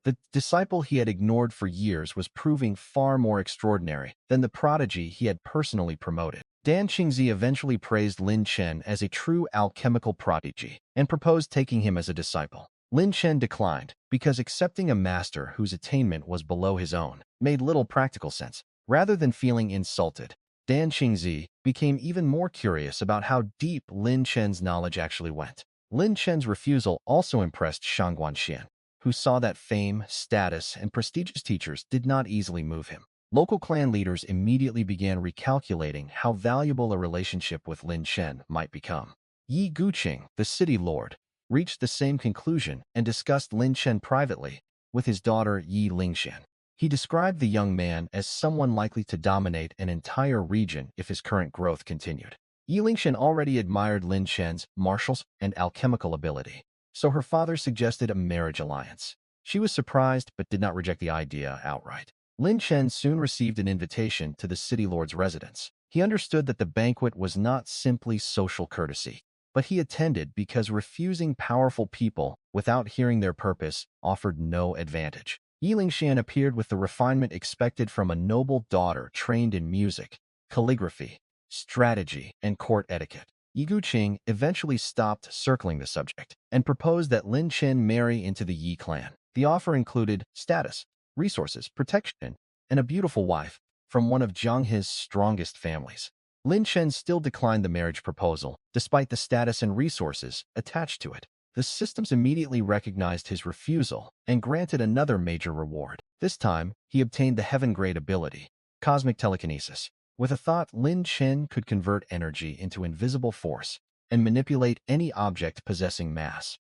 The disciple he had ignored for years was proving far more extraordinary than the prodigy he had personally promoted. Dan Qingzi eventually praised Lin Chen as a true alchemical prodigy and proposed taking him as a disciple. Lin Chen declined because accepting a master whose attainment was below his own made little practical sense. Rather than feeling insulted, Dan Qingzi became even more curious about how deep Lin Chen's knowledge actually went. Lin Chen's refusal also impressed Shangguan Xian, who saw that fame, status, and prestigious teachers did not easily move him. Local clan leaders immediately began recalculating how valuable a relationship with Lin Chen might become. Yi Guqing, the city lord, reached the same conclusion and discussed Lin Chen privately with his daughter Yi Lingxian. He described the young man as someone likely to dominate an entire region if his current growth continued. Yi Lingxian already admired Lin Chen's martial and alchemical ability, so her father suggested a marriage alliance. She was surprised but did not reject the idea outright. Lin Chen soon received an invitation to the city lord's residence. He understood that the banquet was not simply social courtesy, but he attended because refusing powerful people without hearing their purpose offered no advantage. Yi Lingxian appeared with the refinement expected from a noble daughter trained in music, calligraphy, strategy, and court etiquette. Yi Guqing eventually stopped circling the subject and proposed that Lin Chen marry into the Yi clan. The offer included status, resources, protection, and a beautiful wife from one of Jianghe's strongest families. Lin Chen still declined the marriage proposal, despite the status and resources attached to it. The systems immediately recognized his refusal and granted another major reward. This time, he obtained the heaven-grade ability, cosmic telekinesis. With a thought, Lin Chen could convert energy into invisible force and manipulate any object possessing mass.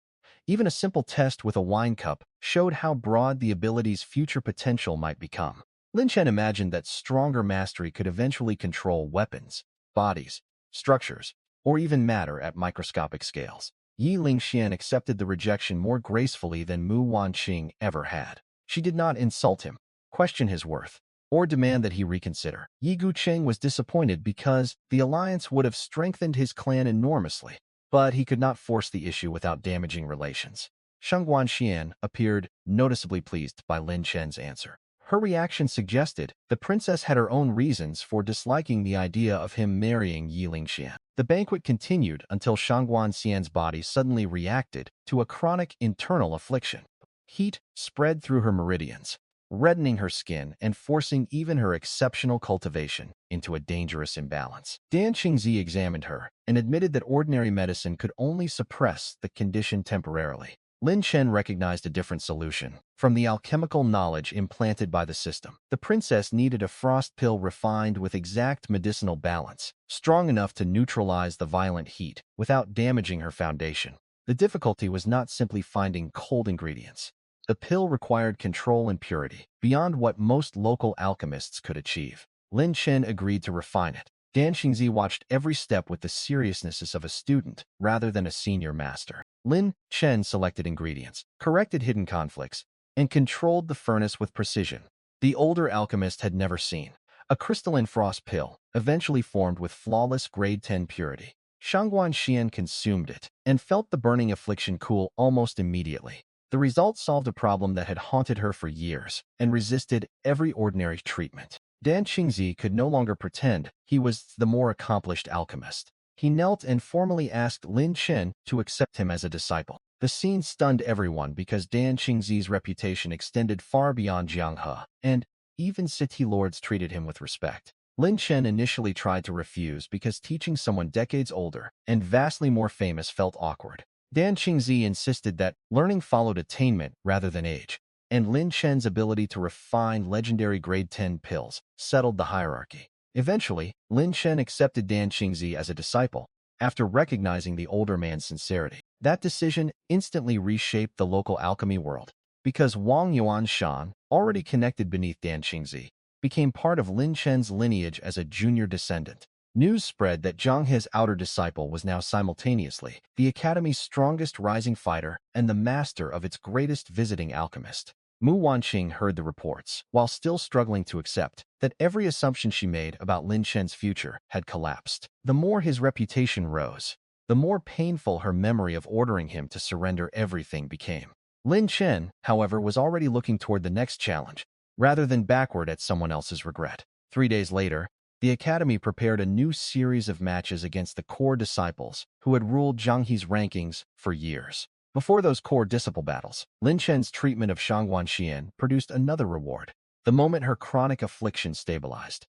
Even a simple test with a wine cup showed how broad the ability's future potential might become. Lin Chen imagined that stronger mastery could eventually control weapons, bodies, structures, or even matter at microscopic scales. Yi Lingxian accepted the rejection more gracefully than Mu Wanqing ever had. She did not insult him, question his worth, or demand that he reconsider. Yi Guqing was disappointed because the alliance would have strengthened his clan enormously, but he could not force the issue without damaging relations. Sheng Guanxian appeared noticeably pleased by Lin Chen's answer. Her reaction suggested the princess had her own reasons for disliking the idea of him marrying Yi Lingxian. The banquet continued until Shang Guanxian's body suddenly reacted to a chronic internal affliction. Heat spread through her meridians, reddening her skin and forcing even her exceptional cultivation into a dangerous imbalance. Dan Qingzi examined her and admitted that ordinary medicine could only suppress the condition temporarily. Lin Chen recognized a different solution from the alchemical knowledge implanted by the system. The princess needed a frost pill refined with exact medicinal balance, strong enough to neutralize the violent heat without damaging her foundation. The difficulty was not simply finding cold ingredients. The pill required control and purity, beyond what most local alchemists could achieve. Lin Chen agreed to refine it. Dan Xingzi watched every step with the seriousness of a student rather than a senior master. Lin Chen selected ingredients, corrected hidden conflicts, and controlled the furnace with precision the older alchemist had never seen. A crystalline frost pill eventually formed with flawless grade 10 purity. Shangguan Xian consumed it and felt the burning affliction cool almost immediately. The result solved a problem that had haunted her for years and resisted every ordinary treatment. Dan Qingzi could no longer pretend he was the more accomplished alchemist. He knelt and formally asked Lin Chen to accept him as a disciple. The scene stunned everyone because Dan Qingzi's reputation extended far beyond Jianghe, and even city lords treated him with respect. Lin Chen initially tried to refuse because teaching someone decades older and vastly more famous felt awkward. Dan Qingzi insisted that learning followed attainment rather than age, and Lin Chen's ability to refine legendary grade 10 pills settled the hierarchy. Eventually, Lin Chen accepted Dan Qingzi as a disciple, after recognizing the older man's sincerity. That decision instantly reshaped the local alchemy world, because Wang Yuanshan, already connected beneath Dan Qingzi, became part of Lin Chen's lineage as a junior descendant. News spread that Zhang He's outer disciple was now simultaneously the Academy's strongest rising fighter and the master of its greatest visiting alchemist. Mu Wanqing heard the reports, while still struggling to accept that every assumption she made about Lin Chen's future had collapsed. The more his reputation rose, the more painful her memory of ordering him to surrender everything became. Lin Chen, however, was already looking toward the next challenge, rather than backward at someone else's regret. 3 days later, the Academy prepared a new series of matches against the core disciples who had ruled Zhang He's rankings for years. Before those core disciple battles, Lin Chen's treatment of Shangguan Xian produced another reward. The moment her chronic affliction stabilized,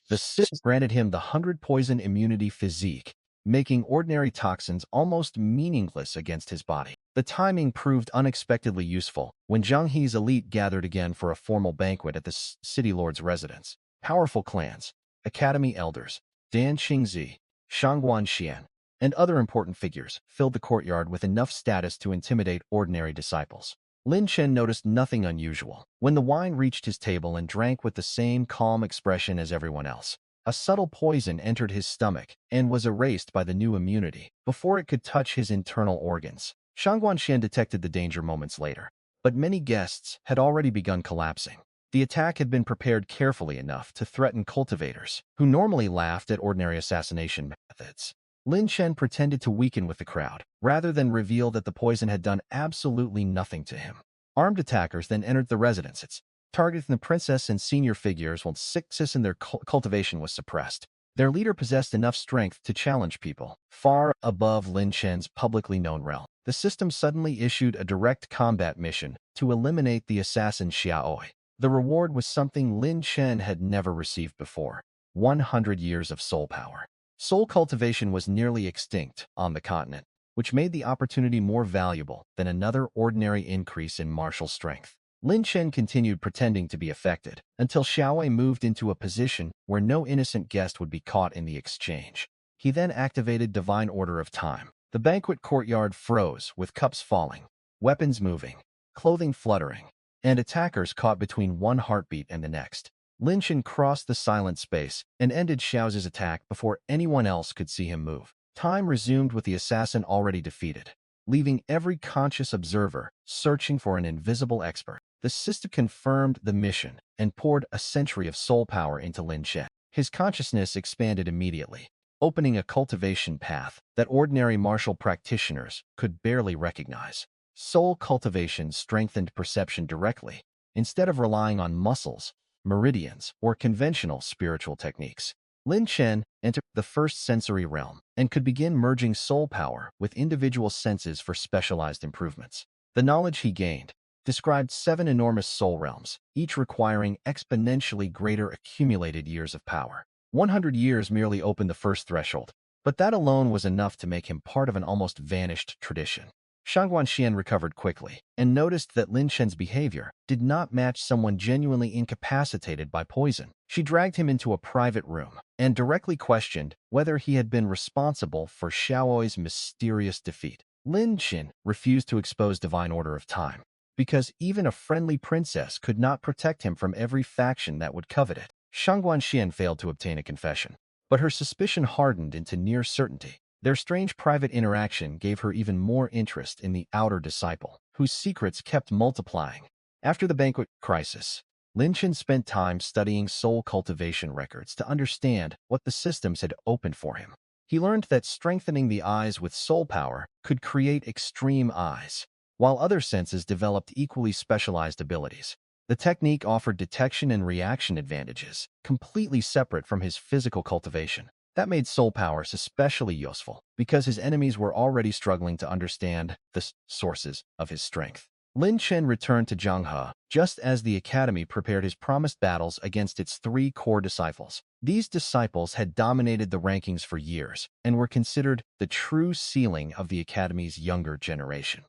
the system granted him the 100 poison immunity physique, making ordinary toxins almost meaningless against his body. The timing proved unexpectedly useful when Zhang He's elite gathered again for a formal banquet at the city lord's residence. Powerful clans, academy elders, Dan Qingzi, Shangguan Xian, and other important figures filled the courtyard with enough status to intimidate ordinary disciples. Lin Chen noticed nothing unusual. When the wine reached his table and drank with the same calm expression as everyone else, a subtle poison entered his stomach and was erased by the new immunity before it could touch his internal organs. Shangguan Xian detected the danger moments later, but many guests had already begun collapsing. The attack had been prepared carefully enough to threaten cultivators, who normally laughed at ordinary assassination methods. Lin Chen pretended to weaken with the crowd, rather than reveal that the poison had done absolutely nothing to him. Armed attackers then entered the residences, targeting the princess and senior figures while success in their cultivation was suppressed. Their leader possessed enough strength to challenge people, far above Lin Chen's publicly known realm. The system suddenly issued a direct combat mission to eliminate the assassin Xiaoi. The reward was something Lin Chen had never received before: 100 years of soul power. Soul cultivation was nearly extinct on the continent, which made the opportunity more valuable than another ordinary increase in martial strength. Lin Chen continued pretending to be affected until Xiaowei moved into a position where no innocent guest would be caught in the exchange. He then activated Divine Order of Time. The banquet courtyard froze with cups falling, weapons moving, clothing fluttering, and attackers caught between one heartbeat and the next. Lin Chen crossed the silent space and ended Xiao's attack before anyone else could see him move. Time resumed with the assassin already defeated, leaving every conscious observer searching for an invisible expert. The system confirmed the mission and poured a century of soul power into Lin Chen. His consciousness expanded immediately, opening a cultivation path that ordinary martial practitioners could barely recognize. Soul cultivation strengthened perception directly, instead of relying on muscles, meridians, or conventional spiritual techniques. Lin Chen entered the first sensory realm and could begin merging soul power with individual senses for specialized improvements. The knowledge he gained described 7 enormous soul realms, each requiring exponentially greater accumulated years of power. 100 years merely opened the first threshold, but that alone was enough to make him part of an almost vanished tradition. Shangguanxian recovered quickly and noticed that Lin Chen's behavior did not match someone genuinely incapacitated by poison. She dragged him into a private room and directly questioned whether he had been responsible for Xiaoi's mysterious defeat. Lin Chen refused to expose Divine Order of Time, because even a friendly princess could not protect him from every faction that would covet it. Shangguanxian failed to obtain a confession, but her suspicion hardened into near certainty. Their strange private interaction gave her even more interest in the outer disciple, whose secrets kept multiplying. After the banquet crisis, Lin Chen spent time studying soul cultivation records to understand what the systems had opened for him. He learned that strengthening the eyes with soul power could create extreme eyes, while other senses developed equally specialized abilities. The technique offered detection and reaction advantages, completely separate from his physical cultivation. That made soul powers especially useful, because his enemies were already struggling to understand the sources of his strength. Lin Chen returned to Zhanghe just as the academy prepared his promised battles against its 3 core disciples. These disciples had dominated the rankings for years and were considered the true ceiling of the academy's younger generation.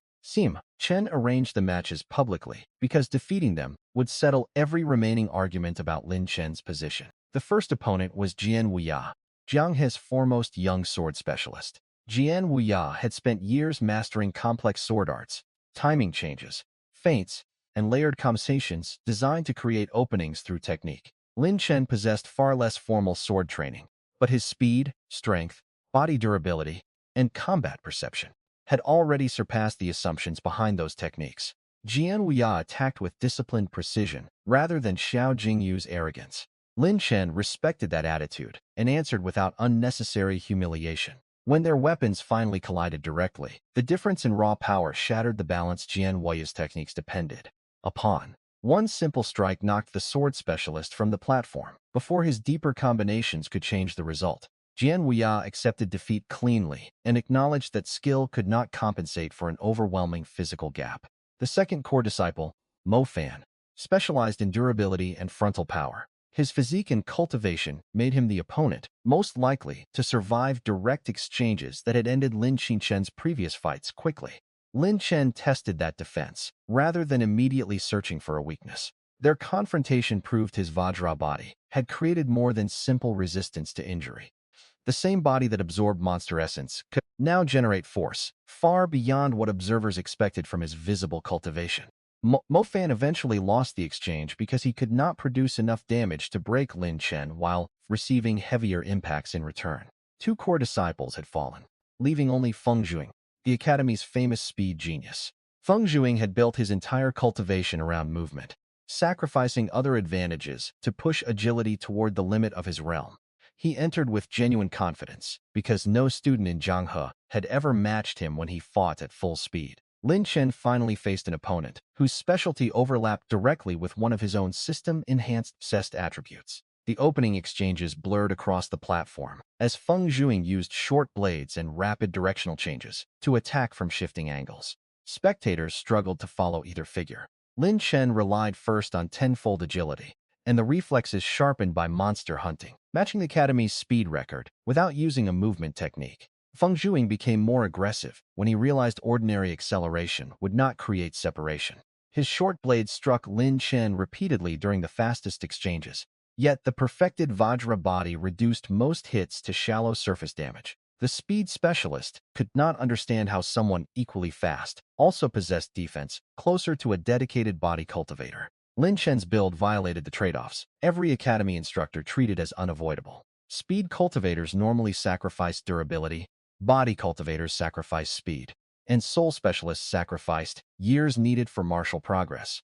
Chen arranged the matches publicly because defeating them would settle every remaining argument about Lin Chen's position. The first opponent was Jian Wuya, Jianghe's foremost young sword specialist. Jian Wuya had spent years mastering complex sword arts, timing changes, feints, and layered combinations designed to create openings through technique. Lin Chen possessed far less formal sword training, but his speed, strength, body durability, and combat perception had already surpassed the assumptions behind those techniques. Jian Wuya attacked with disciplined precision rather than Xiao Jingyu's arrogance. Lin Chen respected that attitude and answered without unnecessary humiliation. When their weapons finally collided directly, the difference in raw power shattered the balance Jian Wuya's techniques depended upon. One simple strike knocked the sword specialist from the platform before his deeper combinations could change the result. Jian Wuya accepted defeat cleanly and acknowledged that skill could not compensate for an overwhelming physical gap. The second core disciple, Mo Fan, specialized in durability and frontal power. His physique and cultivation made him the opponent most likely to survive direct exchanges that had ended Lin Chen's previous fights quickly. Lin Chen tested that defense, rather than immediately searching for a weakness. Their confrontation proved his Vajra body had created more than simple resistance to injury. The same body that absorbed monster essence could now generate force, far beyond what observers expected from his visible cultivation. Mo Fan eventually lost the exchange because he could not produce enough damage to break Lin Chen while receiving heavier impacts in return. 2 core disciples had fallen, leaving only Feng Zhuing, the academy's famous speed genius. Feng Zhuing had built his entire cultivation around movement, sacrificing other advantages to push agility toward the limit of his realm. He entered with genuine confidence, because no student in Zhanghe had ever matched him when he fought at full speed. Lin Chen finally faced an opponent whose specialty overlapped directly with one of his own system-enhanced obsessed attributes. The opening exchanges blurred across the platform, as Feng Zhuing used short blades and rapid directional changes to attack from shifting angles. Spectators struggled to follow either figure. Lin Chen relied first on tenfold agility, and the reflexes sharpened by monster hunting, matching the Academy's speed record without using a movement technique. Feng Zhuing became more aggressive when he realized ordinary acceleration would not create separation. His short blades struck Lin Chen repeatedly during the fastest exchanges, yet the perfected Vajra body reduced most hits to shallow surface damage. The speed specialist could not understand how someone equally fast also possessed defense closer to a dedicated body cultivator. Lin Chen's build violated the trade-offs every Academy instructor treated as unavoidable. Speed cultivators normally sacrifice durability, body cultivators sacrifice speed, and soul specialists sacrificed years needed for martial progress.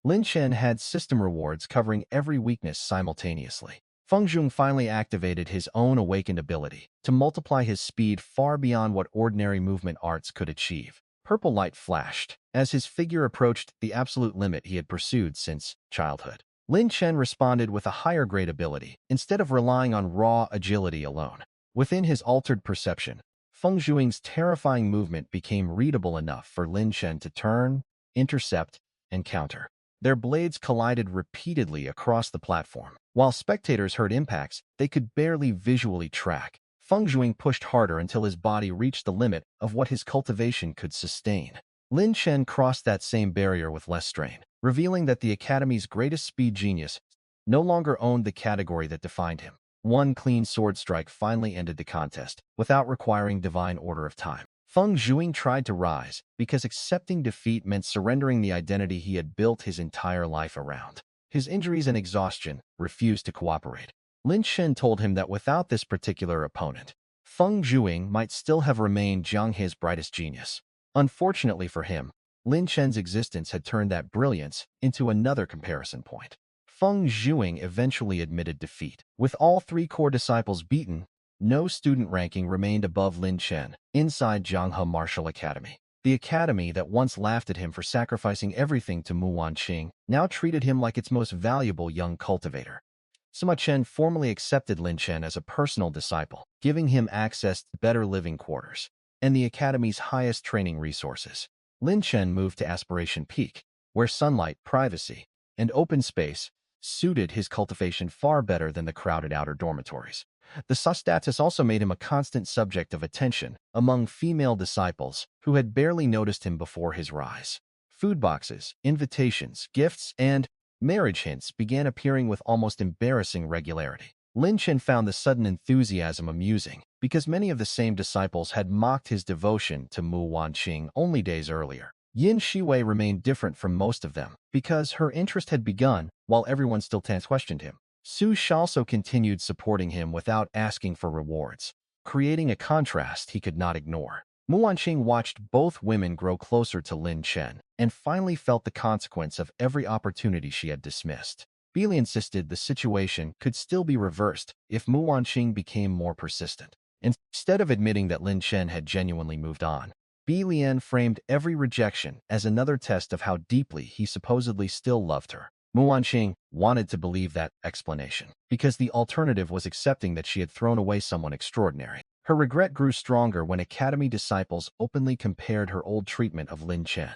Lin Chen had system rewards covering every weakness simultaneously. Feng Zhuing finally activated his own awakened ability to multiply his speed far beyond what ordinary movement arts could achieve. Purple light flashed as his figure approached the absolute limit he had pursued since childhood. Lin Chen responded with a higher grade ability instead of relying on raw agility alone. Within his altered perception, Feng Zhuing's terrifying movement became readable enough for Lin Chen to turn, intercept, and counter. Their blades collided repeatedly across the platform. While spectators heard impacts they could barely visually track, Feng Zhuing pushed harder until his body reached the limit of what his cultivation could sustain. Lin Chen crossed that same barrier with less strain, revealing that the Academy's greatest speed genius no longer owned the category that defined him. One clean sword strike finally ended the contest, without requiring divine order of time. Feng Zhuing tried to rise, because accepting defeat meant surrendering the identity he had built his entire life around. His injuries and exhaustion refused to cooperate. Lin Chen told him that without this particular opponent, Feng Zhuing might still have remained Zhanghe's brightest genius. Unfortunately for him, Lin Chen's existence had turned that brilliance into another comparison point. Feng Zhuing eventually admitted defeat. With all three core disciples beaten, no student ranking remained above Lin Chen inside Zhanghe Martial Academy. The academy that once laughed at him for sacrificing everything to Mu Wanqing now treated him like its most valuable young cultivator. Sima Chen formally accepted Lin Chen as a personal disciple, giving him access to better living quarters and the academy's highest training resources. Lin Chen moved to Aspiration Peak, where sunlight, privacy, and open space suited his cultivation far better than the crowded outer dormitories. The status also made him a constant subject of attention among female disciples who had barely noticed him before his rise. Food boxes, invitations, gifts, and marriage hints began appearing with almost embarrassing regularity. Lin Chen found the sudden enthusiasm amusing because many of the same disciples had mocked his devotion to Mu Wanqing only days earlier. Yin Shiwei remained different from most of them because her interest had begun while everyone still questioned him. Su Shi also continued supporting him without asking for rewards, creating a contrast he could not ignore. Mu Wanqing watched both women grow closer to Lin Chen and finally felt the consequence of every opportunity she had dismissed. Li insisted the situation could still be reversed if Mu Wanqing became more persistent. Instead of admitting that Lin Chen had genuinely moved on, Lian framed every rejection as another test of how deeply he supposedly still loved her. Mu Wanqing wanted to believe that explanation, because the alternative was accepting that she had thrown away someone extraordinary. Her regret grew stronger when Academy disciples openly compared her old treatment of Lin Chen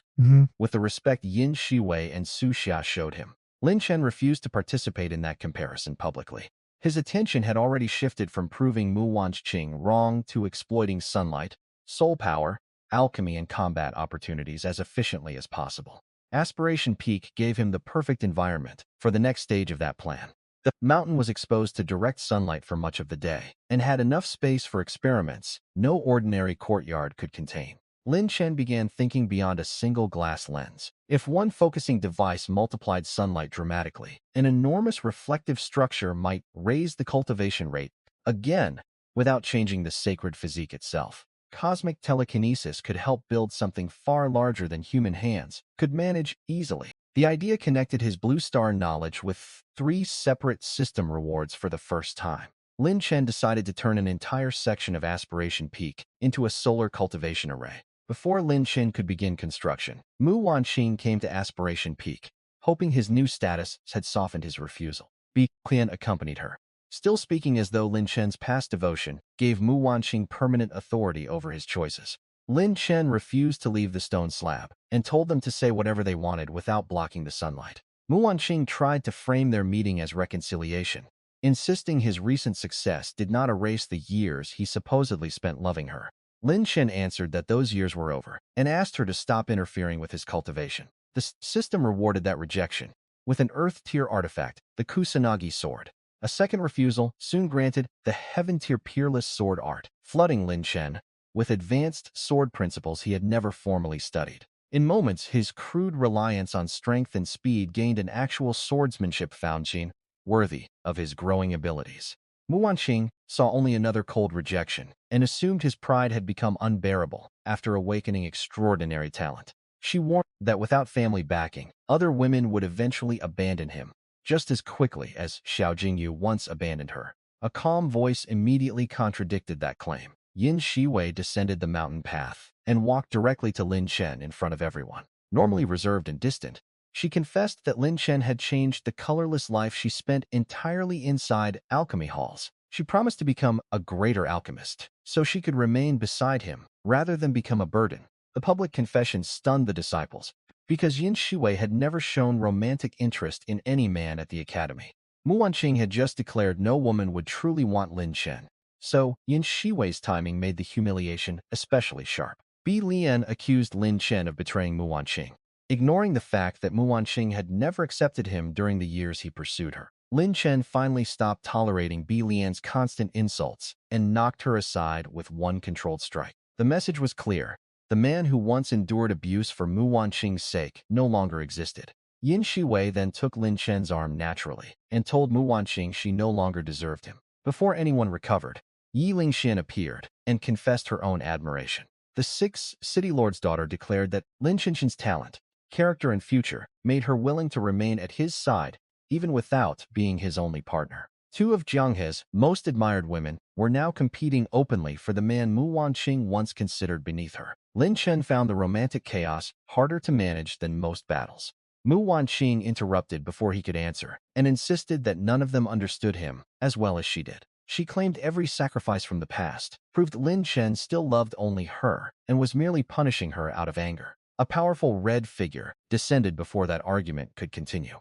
with the respect Yin Shiwei and Su Xia showed him. Lin Chen refused to participate in that comparison publicly. His attention had already shifted from proving Mu Wanqing wrong to exploiting sunlight, soul power, alchemy, and combat opportunities as efficiently as possible. Aspiration Peak gave him the perfect environment for the next stage of that plan. The mountain was exposed to direct sunlight for much of the day and had enough space for experiments no ordinary courtyard could contain. Lin Chen began thinking beyond a single glass lens. If one focusing device multiplied sunlight dramatically, an enormous reflective structure might raise the cultivation rate again without changing the sacred physique itself. Cosmic telekinesis could help build something far larger than human hands could manage easily. The idea connected his Blue Star knowledge with 3 separate system rewards for the first time. Lin Chen decided to turn an entire section of Aspiration Peak into a solar cultivation array. Before Lin Chen could begin construction, Mu Wanqing came to Aspiration Peak, hoping his new status had softened his refusal. Bi Qian accompanied her, still speaking as though Lin Chen's past devotion gave Mu Wanqing permanent authority over his choices. Lin Chen refused to leave the stone slab and told them to say whatever they wanted without blocking the sunlight. Mu Wanqing tried to frame their meeting as reconciliation, insisting his recent success did not erase the years he supposedly spent loving her. Lin Chen answered that those years were over and asked her to stop interfering with his cultivation. The system rewarded that rejection with an Earth-tier artifact, the Kusanagi sword. A second refusal soon granted the Heaven-tier Peerless Sword art, flooding Lin Chen with advanced sword principles he had never formally studied. In moments, his crude reliance on strength and speed gained an actual swordsmanship foundation worthy of his growing abilities. Mu Wanqing saw only another cold rejection and assumed his pride had become unbearable after awakening extraordinary talent. She warned that without family backing, other women would eventually abandon him, just as quickly as Xiao Jingyu once abandoned her. A calm voice immediately contradicted that claim. Yin Shiwei descended the mountain path and walked directly to Lin Chen in front of everyone. Normally reserved and distant, she confessed that Lin Chen had changed the colorless life she spent entirely inside alchemy halls. She promised to become a greater alchemist, so she could remain beside him rather than become a burden. The public confession stunned the disciples, because Yin Shiwei had never shown romantic interest in any man at the academy. Mu Wanqing had just declared no woman would truly want Lin Chen, so Yin Shiwei's timing made the humiliation especially sharp. Bi Lian accused Lin Chen of betraying Mu Wanqing, ignoring the fact that Mu Wanqing had never accepted him during the years he pursued her. Lin Chen finally stopped tolerating Bi Lian's constant insults and knocked her aside with one controlled strike. The message was clear. The man who once endured abuse for Mu Wanqing's sake no longer existed. Yin Shiwei then took Lin Chen's arm naturally and told Mu Wanqing she no longer deserved him. Before anyone recovered, Yi Lingxian appeared and confessed her own admiration. The 6th City Lord's daughter declared that Lin Chen's talent, character, and future made her willing to remain at his side even without being his only partner. 2 of Jianghe's most admired women were now competing openly for the man Mu Wanqing once considered beneath her. Lin Chen found the romantic chaos harder to manage than most battles. Mu Wanqing interrupted before he could answer and insisted that none of them understood him as well as she did. She claimed every sacrifice from the past proved Lin Chen still loved only her and was merely punishing her out of anger. A powerful red figure descended before that argument could continue.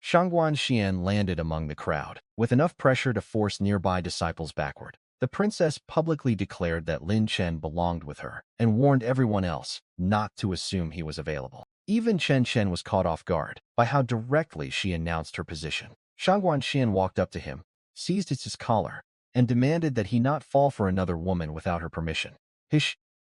Shangguan Xian landed among the crowd, with enough pressure to force nearby disciples backward. The princess publicly declared that Lin Chen belonged with her and warned everyone else not to assume he was available. Even Chen Chen was caught off guard by how directly she announced her position. Shangguan Xian walked up to him, seized his collar, and demanded that he not fall for another woman without her permission.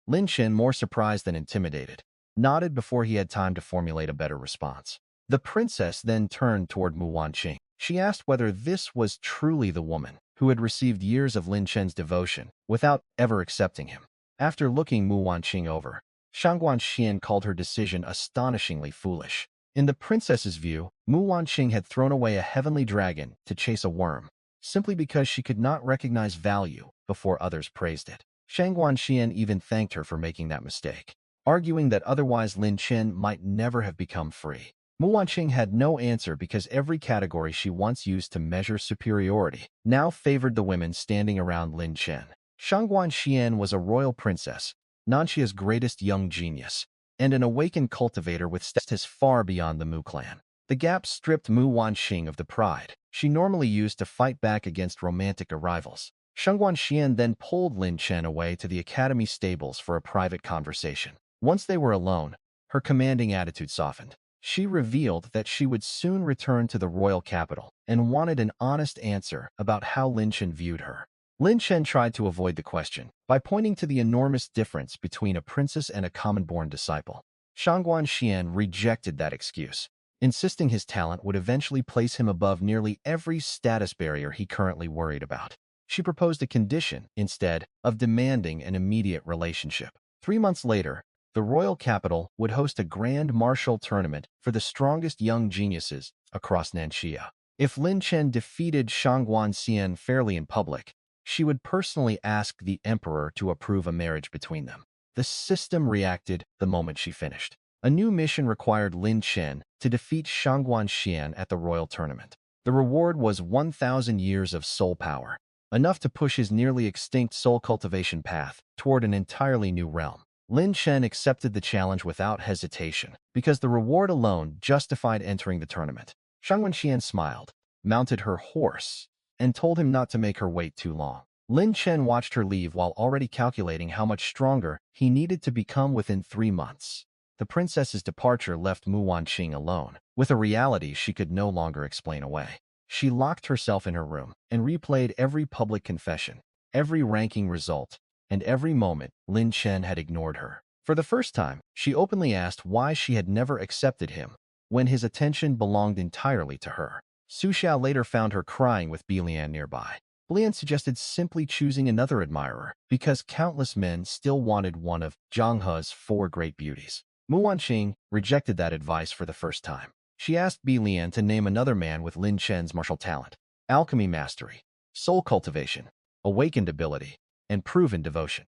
Lin Chen, more surprised than intimidated, nodded before he had time to formulate a better response. The princess then turned toward Mu Wanqing. She asked whether this was truly the woman who had received years of Lin Chen's devotion without ever accepting him. After looking Mu Wanqing over, Shangguan Xian called her decision astonishingly foolish. In the princess's view, Mu Wanqing had thrown away a heavenly dragon to chase a worm, simply because she could not recognize value before others praised it. Shangguan Xian even thanked her for making that mistake, arguing that otherwise Lin Chen might never have become free. Mu Wanqing had no answer because every category she once used to measure superiority now favored the women standing around Lin Chen. Shangguan Xian was a royal princess, Nanxia's greatest young genius, and an awakened cultivator with status far beyond the Mu clan. The gap stripped Mu Wanqing of the pride she normally used to fight back against romantic arrivals. Shangguan Xian then pulled Lin Chen away to the academy stables for a private conversation. Once they were alone, her commanding attitude softened. She revealed that she would soon return to the royal capital and wanted an honest answer about how Lin Chen viewed her. Lin Chen tried to avoid the question by pointing to the enormous difference between a princess and a common-born disciple. Shangguan Xian rejected that excuse, insisting his talent would eventually place him above nearly every status barrier he currently worried about. She proposed a condition instead of demanding an immediate relationship. 3 months later, the royal capital would host a grand martial tournament for the strongest young geniuses across Nanxia. If Lin Chen defeated Shangguan Xian fairly in public, she would personally ask the emperor to approve a marriage between them. The system reacted the moment she finished. A new mission required Lin Chen to defeat Shangguan Xian at the royal tournament. The reward was 1,000 years of soul power, enough to push his nearly extinct soul cultivation path toward an entirely new realm. Lin Chen accepted the challenge without hesitation, because the reward alone justified entering the tournament. Shangguan Xian smiled, mounted her horse, and told him not to make her wait too long. Lin Chen watched her leave while already calculating how much stronger he needed to become within 3 months. The princess's departure left Mu Wanqing alone, with a reality she could no longer explain away. She locked herself in her room and replayed every public confession, every ranking result, and every moment Lin Chen had ignored her. For the first time, she openly asked why she had never accepted him, when his attention belonged entirely to her. Su Xiao later found her crying with Bilian nearby. Bilian suggested simply choosing another admirer, because countless men still wanted one of Zhang He's 4 great beauties. Mu Wanqing rejected that advice for the first time. She asked Bilian to name another man with Lin Chen's martial talent, alchemy mastery, soul cultivation, awakened ability, and proven devotion.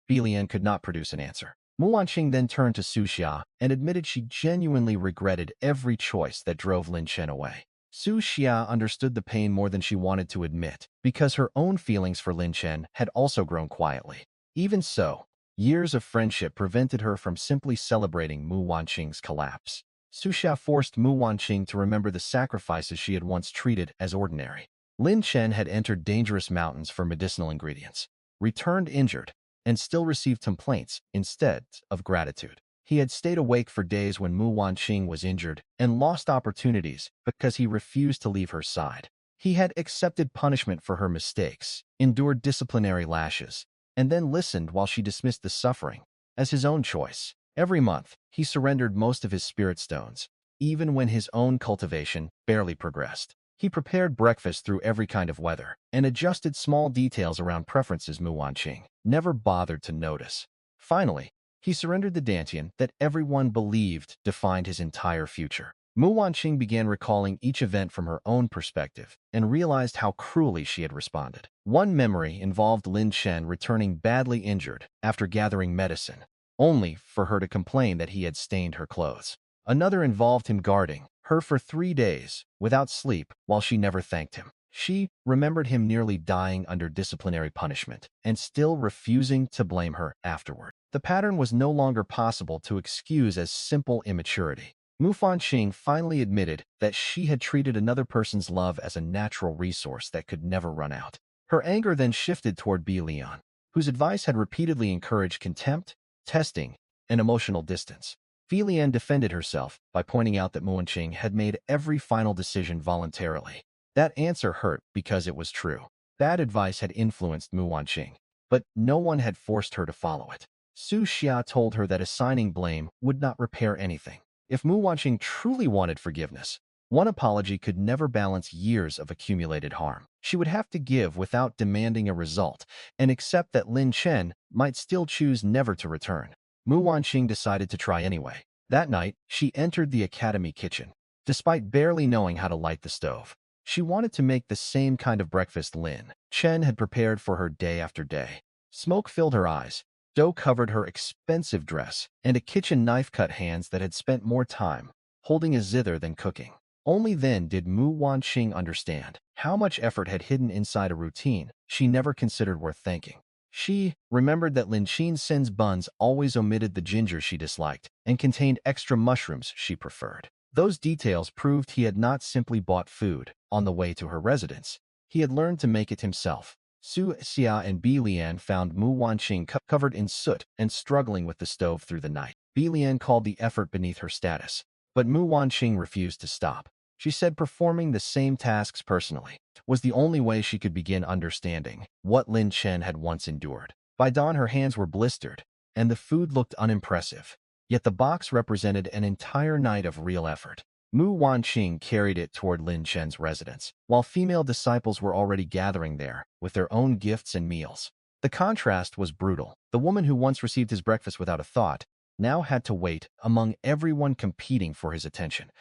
Bilian could not produce an answer. Mu Wanqing then turned to Su Xia and admitted she genuinely regretted every choice that drove Lin Chen away. Su Xia understood the pain more than she wanted to admit, because her own feelings for Lin Chen had also grown quietly. Even so, years of friendship prevented her from simply celebrating Mu Wanqing's collapse. Su Xia forced Mu Wanqing to remember the sacrifices she had once treated as ordinary. Lin Chen had entered dangerous mountains for medicinal ingredients, returned injured, and still received complaints instead of gratitude. He had stayed awake for days when Mu Wanqing was injured and lost opportunities because he refused to leave her side. He had accepted punishment for her mistakes, endured disciplinary lashes, and then listened while she dismissed the suffering as his own choice. Every month, he surrendered most of his spirit stones, even when his own cultivation barely progressed. He prepared breakfast through every kind of weather and adjusted small details around preferences Mu Wanqing never bothered to notice. Finally, he surrendered the Dantian that everyone believed defined his entire future. Mu Wanqing began recalling each event from her own perspective and realized how cruelly she had responded. One memory involved Lin Chen returning badly injured after gathering medicine, only for her to complain that he had stained her clothes. Another involved him guarding her for 3 days without sleep while she never thanked him. She remembered him nearly dying under disciplinary punishment and still refusing to blame her afterward. The pattern was no longer possible to excuse as simple immaturity. Mu Wanqing finally admitted that she had treated another person's love as a natural resource that could never run out. Her anger then shifted toward Bilian, whose advice had repeatedly encouraged contempt, testing, and emotional distance. Bilian defended herself by pointing out that Mu Wanqing had made every final decision voluntarily. That answer hurt because it was true. Bad advice had influenced Mu Wanqing, but no one had forced her to follow it. Su Xia told her that assigning blame would not repair anything. If Mu Wanqing truly wanted forgiveness, one apology could never balance years of accumulated harm. She would have to give without demanding a result and accept that Lin Chen might still choose never to return. Mu Wanqing decided to try anyway. That night, she entered the academy kitchen. Despite barely knowing how to light the stove, she wanted to make the same kind of breakfast Lin Chen had prepared for her day after day. Smoke filled her eyes, dough covered her expensive dress, and a kitchen knife cut hands that had spent more time holding a zither than cooking. Only then did Mu Wanqing understand how much effort had hidden inside a routine she never considered worth thanking. She remembered that Lin Chen's buns always omitted the ginger she disliked and contained extra mushrooms she preferred. Those details proved he had not simply bought food on the way to her residence. He had learned to make it himself. Su Xia and Bilian found Mu Wanqing covered in soot and struggling with the stove through the night. Bilian called the effort beneath her status, but Mu Wanqing refused to stop. She said performing the same tasks personally was the only way she could begin understanding what Lin Chen had once endured. By dawn, her hands were blistered, and the food looked unimpressive. Yet the box represented an entire night of real effort. Mu Wanqing carried it toward Lin Chen's residence, while female disciples were already gathering there with their own gifts and meals. The contrast was brutal. The woman who once received his breakfast without a thought now had to wait among everyone competing for his attention.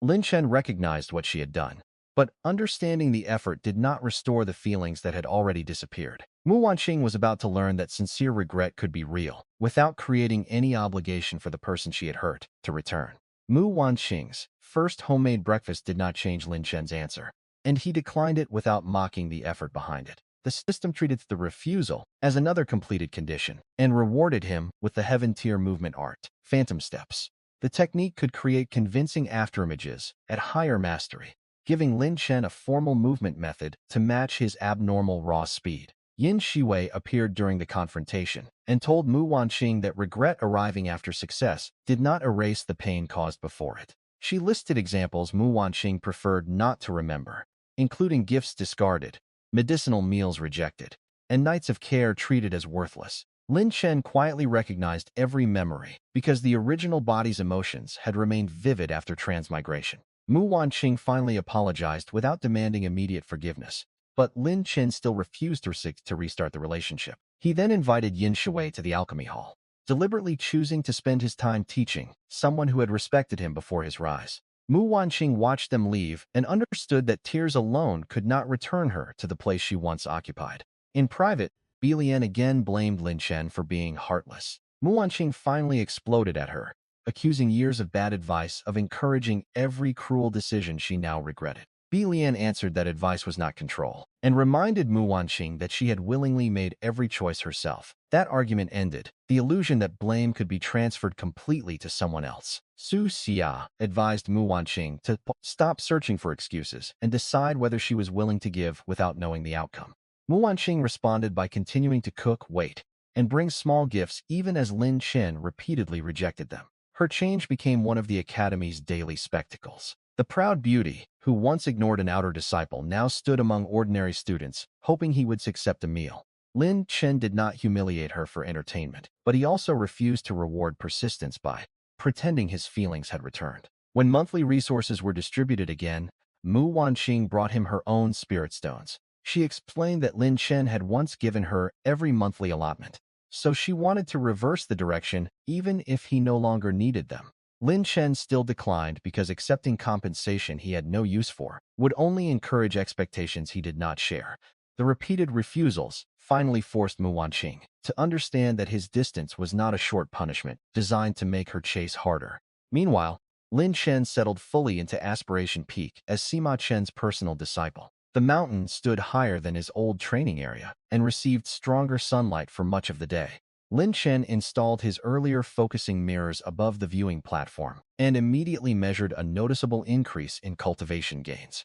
Lin Chen recognized what she had done, but understanding the effort did not restore the feelings that had already disappeared. Mu Wanqing was about to learn that sincere regret could be real, without creating any obligation for the person she had hurt to return. Mu Wanqing's first homemade breakfast did not change Lin Chen's answer, and he declined it without mocking the effort behind it. The system treated the refusal as another completed condition and rewarded him with the heaven-tier movement art, phantom steps. The technique could create convincing afterimages at higher mastery, giving Lin Chen a formal movement method to match his abnormal raw speed. Yin Shiwei appeared during the confrontation and told Mu Wanqing that regret arriving after success did not erase the pain caused before it. She listed examples Mu Wanqing preferred not to remember, including gifts discarded, medicinal meals rejected, and nights of care treated as worthless. Lin Chen quietly recognized every memory because the original body's emotions had remained vivid after transmigration. Mu Wanqing finally apologized without demanding immediate forgiveness, but Lin Chen still refused to restart the relationship. He then invited Yin Shui to the Alchemy Hall, deliberately choosing to spend his time teaching someone who had respected him before his rise. Mu Wanqing watched them leave and understood that tears alone could not return her to the place she once occupied. In private, Lian again blamed Lin Chen for being heartless. Mu Wanqing finally exploded at her, accusing years of bad advice of encouraging every cruel decision she now regretted. Lian answered that advice was not control, and reminded Mu Wanqing that she had willingly made every choice herself. That argument ended, the illusion that blame could be transferred completely to someone else. Su Xia advised Mu Wanqing to stop searching for excuses and decide whether she was willing to give without knowing the outcome. Mu Wanqing responded by continuing to cook, wait, and bring small gifts even as Lin Chen repeatedly rejected them. Her change became one of the Academy's daily spectacles. The proud beauty, who once ignored an outer disciple, now stood among ordinary students, hoping he would accept a meal. Lin Chen did not humiliate her for entertainment, but he also refused to reward persistence by pretending his feelings had returned. When monthly resources were distributed again, Mu Wanqing brought him her own spirit stones. She explained that Lin Chen had once given her every monthly allotment, so she wanted to reverse the direction even if he no longer needed them. Lin Chen still declined because accepting compensation he had no use for would only encourage expectations he did not share. The repeated refusals finally forced Mu Wanqing to understand that his distance was not a short punishment designed to make her chase harder. Meanwhile, Lin Chen settled fully into Aspiration Peak as Sima Chen's personal disciple. The mountain stood higher than his old training area and received stronger sunlight for much of the day. Lin Chen installed his earlier focusing mirrors above the viewing platform and immediately measured a noticeable increase in cultivation gains.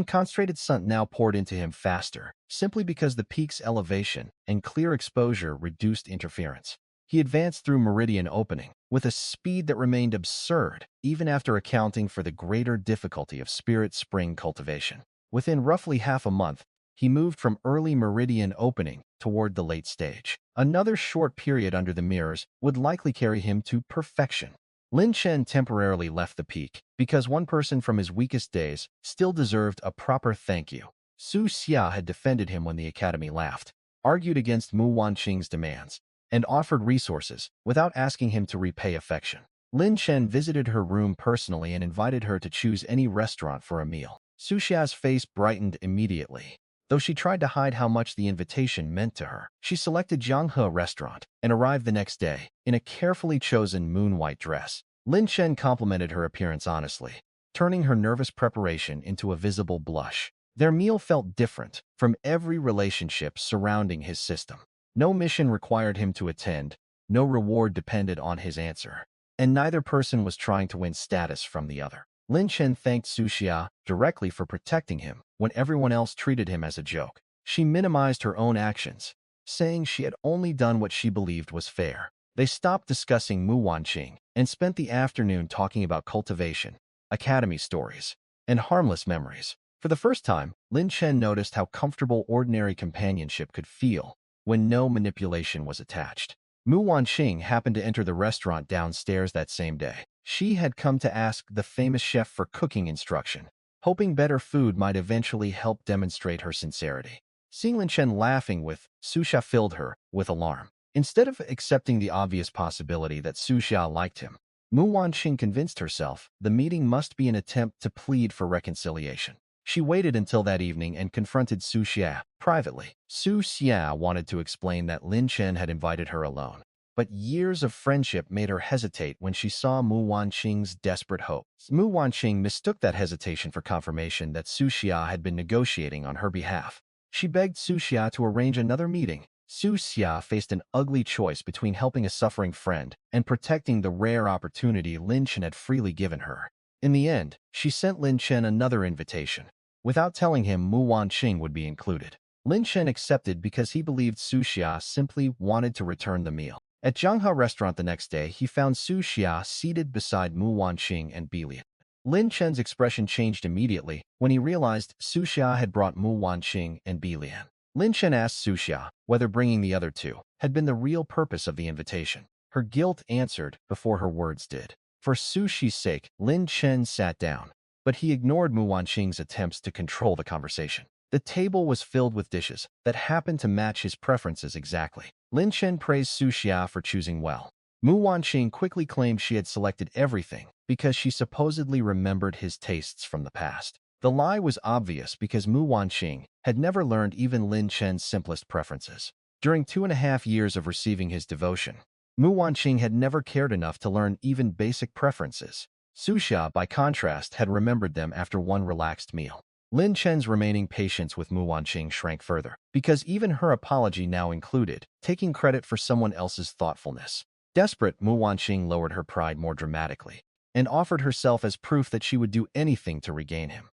Concentrated sun now poured into him faster, simply because the peak's elevation and clear exposure reduced interference. He advanced through Meridian Opening with a speed that remained absurd, even after accounting for the greater difficulty of Spirit Spring cultivation. Within roughly half a month, he moved from early Meridian Opening toward the late stage. Another short period under the mirrors would likely carry him to perfection. Lin Chen temporarily left the peak because one person from his weakest days still deserved a proper thank you. Su Xia had defended him when the Academy laughed, argued against Mu Wanqing's demands, and offered resources without asking him to repay affection. Lin Chen visited her room personally and invited her to choose any restaurant for a meal. Su Xia's face brightened immediately. Though she tried to hide how much the invitation meant to her, she selected Jianghe Restaurant and arrived the next day in a carefully chosen moon-white dress. Lin Chen complimented her appearance honestly, turning her nervous preparation into a visible blush. Their meal felt different from every relationship surrounding his system. No mission required him to attend, no reward depended on his answer, and neither person was trying to win status from the other. Lin Chen thanked Su Xia directly for protecting him when everyone else treated him as a joke. She minimized her own actions, saying she had only done what she believed was fair. They stopped discussing Mu Wanqing and spent the afternoon talking about cultivation, academy stories, and harmless memories. For the first time, Lin Chen noticed how comfortable ordinary companionship could feel when no manipulation was attached. Mu Wanqing happened to enter the restaurant downstairs that same day. She had come to ask the famous chef for cooking instruction, hoping better food might eventually help demonstrate her sincerity. Seeing Lin Chen laughing with Su Xia filled her with alarm. Instead of accepting the obvious possibility that Su Xia liked him, Mu Wanqing convinced herself the meeting must be an attempt to plead for reconciliation. She waited until that evening and confronted Su Xia privately. Su Xia wanted to explain that Lin Chen had invited her alone, but years of friendship made her hesitate when she saw Mu Wanqing's desperate hopes. Mu Wanqing mistook that hesitation for confirmation that Su Xia had been negotiating on her behalf. She begged Su Xia to arrange another meeting. Su Xia faced an ugly choice between helping a suffering friend and protecting the rare opportunity Lin Chen had freely given her. In the end, she sent Lin Chen another invitation, without telling him Mu Wanqing would be included. Lin Chen accepted because he believed Su Xia simply wanted to return the meal. At Zhanghe restaurant the next day, he found Su Xia seated beside Mu Wanqing and Bilian. Lin Chen's expression changed immediately when he realized Su Xia had brought Mu Wanqing and Bilian. Lin Chen asked Su Xia whether bringing the other two had been the real purpose of the invitation. Her guilt answered before her words did. For Su Xi's sake, Lin Chen sat down, but he ignored Mu Wanqing's attempts to control the conversation. The table was filled with dishes that happened to match his preferences exactly. Lin Chen praised Su Xia for choosing well. Mu Wanqing quickly claimed she had selected everything because she supposedly remembered his tastes from the past. The lie was obvious because Mu Wanqing had never learned even Lin Chen's simplest preferences. During 2.5 years of receiving his devotion, Mu Wanqing had never cared enough to learn even basic preferences. Su Xia, by contrast, had remembered them after one relaxed meal. Lin Chen's remaining patience with Mu Wanqing shrank further, because even her apology now included taking credit for someone else's thoughtfulness. Desperate, Mu Wanqing lowered her pride more dramatically and offered herself as proof that she would do anything to regain him.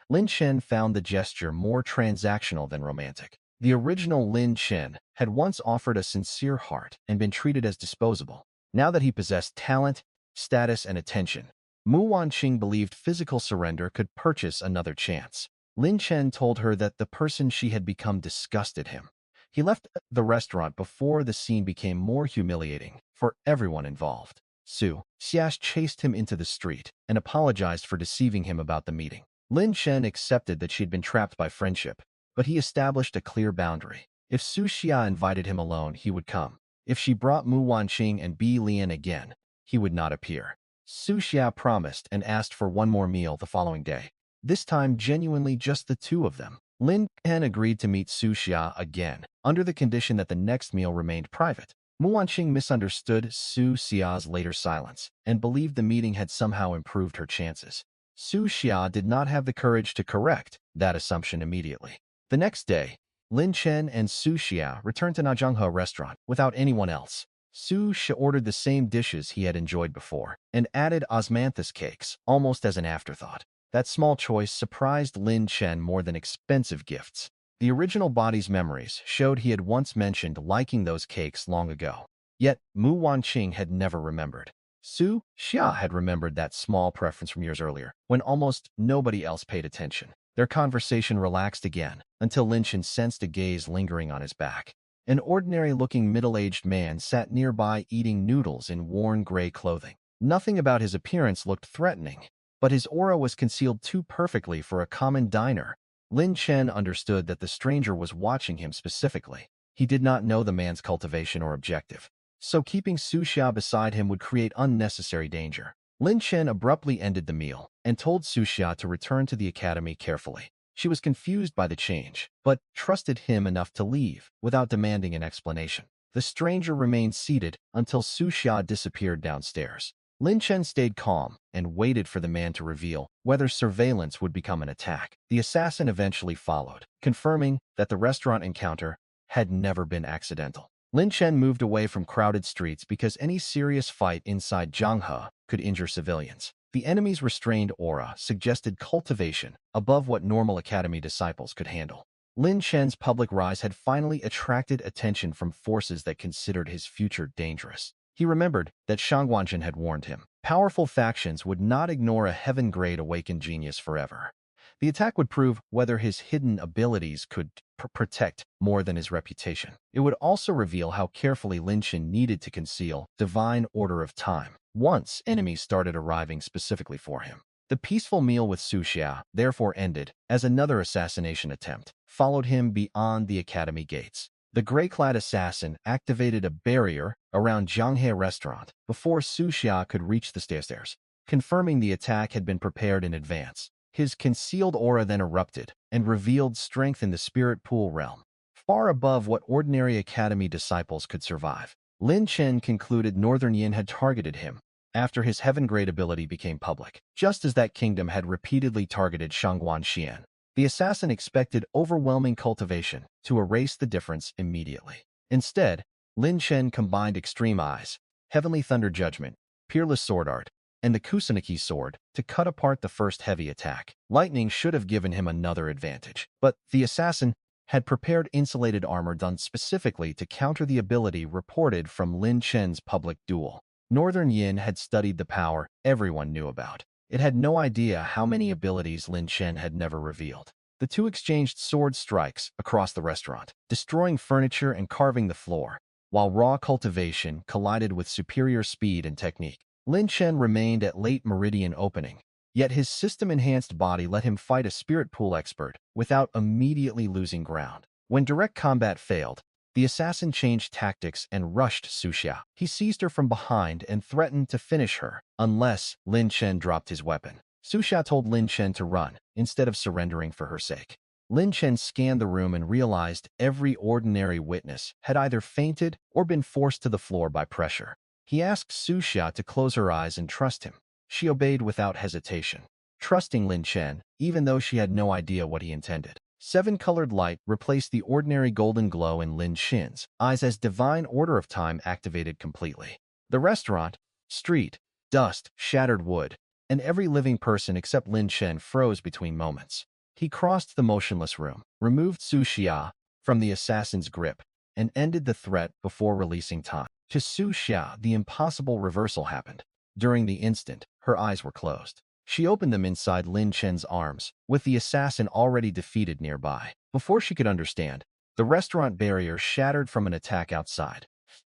Lin Chen found the gesture more transactional than romantic. The original Lin Chen had once offered a sincere heart and been treated as disposable. Now that he possessed talent, status, and attention, Mu Wanqing believed physical surrender could purchase another chance. Lin Chen told her that the person she had become disgusted him. He left the restaurant before the scene became more humiliating for everyone involved. Su Xia chased him into the street and apologized for deceiving him about the meeting. Lin Chen accepted that she had been trapped by friendship, but he established a clear boundary. If Su Xia invited him alone, he would come. If she brought Mu Wanqing and Bilian again, he would not appear. Su Xia promised and asked for one more meal the following day, this time genuinely just the two of them. Lin Chen agreed to meet Su Xia again, under the condition that the next meal remained private. Mu Wanqing misunderstood Su Xia's later silence and believed the meeting had somehow improved her chances. Su Xia did not have the courage to correct that assumption immediately. The next day, Lin Chen and Su Xia returned to Zhanghe restaurant without anyone else. Su Xia ordered the same dishes he had enjoyed before and added osmanthus cakes almost as an afterthought. That small choice surprised Lin Chen more than expensive gifts. The original body's memories showed he had once mentioned liking those cakes long ago. Yet, Mu Wanqing had never remembered. Su Xia had remembered that small preference from years earlier, when almost nobody else paid attention. Their conversation relaxed again, until Lin Chen sensed a gaze lingering on his back. An ordinary-looking middle-aged man sat nearby eating noodles in worn gray clothing. Nothing about his appearance looked threatening, but his aura was concealed too perfectly for a common diner. Lin Chen understood that the stranger was watching him specifically. He did not know the man's cultivation or objective, so keeping Su Xia beside him would create unnecessary danger. Lin Chen abruptly ended the meal and told Su Xia to return to the academy carefully. She was confused by the change, but trusted him enough to leave without demanding an explanation. The stranger remained seated until Su Xia disappeared downstairs. Lin Chen stayed calm and waited for the man to reveal whether surveillance would become an attack. The assassin eventually followed, confirming that the restaurant encounter had never been accidental. Lin Chen moved away from crowded streets because any serious fight inside Zhanghe could injure civilians. The enemy's restrained aura suggested cultivation above what normal academy disciples could handle. Lin Chen's public rise had finally attracted attention from forces that considered his future dangerous. He remembered that Shang Wanjin had warned him. Powerful factions would not ignore a heaven-grade awakened genius forever. The attack would prove whether his hidden abilities could protect more than his reputation. It would also reveal how carefully Lin Chen needed to conceal divine order of time once enemies started arriving specifically for him. The peaceful meal with Su Xia therefore ended as another assassination attempt followed him beyond the academy gates. The gray-clad assassin activated a barrier around Zhanghe restaurant before Su Xia could reach the stairs, confirming the attack had been prepared in advance. His concealed aura then erupted and revealed strength in the spirit pool realm, far above what ordinary academy disciples could survive. Lin Chen concluded Northern Yin had targeted him after his heaven-grade ability became public, just as that kingdom had repeatedly targeted Shangguan Xian. The assassin expected overwhelming cultivation to erase the difference immediately. Instead, Lin Chen combined Extreme Eyes, Heavenly Thunder Judgment, Peerless Sword Art, and the Kusanagi sword to cut apart the first heavy attack. Lightning should have given him another advantage, but the assassin had prepared insulated armor done specifically to counter the ability reported from Lin Chen's public duel. Northern Yin had studied the power everyone knew about. It had no idea how many abilities Lin Chen had never revealed. The two exchanged sword strikes across the restaurant, destroying furniture and carving the floor, while raw cultivation collided with superior speed and technique. Lin Chen remained at late meridian opening, yet his system-enhanced body let him fight a spirit pool expert without immediately losing ground. When direct combat failed, the assassin changed tactics and rushed Su Xia. He seized her from behind and threatened to finish her unless Lin Chen dropped his weapon. Su Xia told Lin Chen to run instead of surrendering for her sake. Lin Chen scanned the room and realized every ordinary witness had either fainted or been forced to the floor by pressure. He asked Su Xia to close her eyes and trust him. She obeyed without hesitation, trusting Lin Chen, even though she had no idea what he intended. Seven-colored light replaced the ordinary golden glow in Lin Chen's eyes as divine order of time activated completely. The restaurant, street, dust, shattered wood, and every living person except Lin Chen froze between moments. He crossed the motionless room, removed Su Xia from the assassin's grip, and ended the threat before releasing time. To Su Xia, the impossible reversal happened. During the instant, her eyes were closed. She opened them inside Lin Chen's arms, with the assassin already defeated nearby. Before she could understand, the restaurant barrier shattered from an attack outside.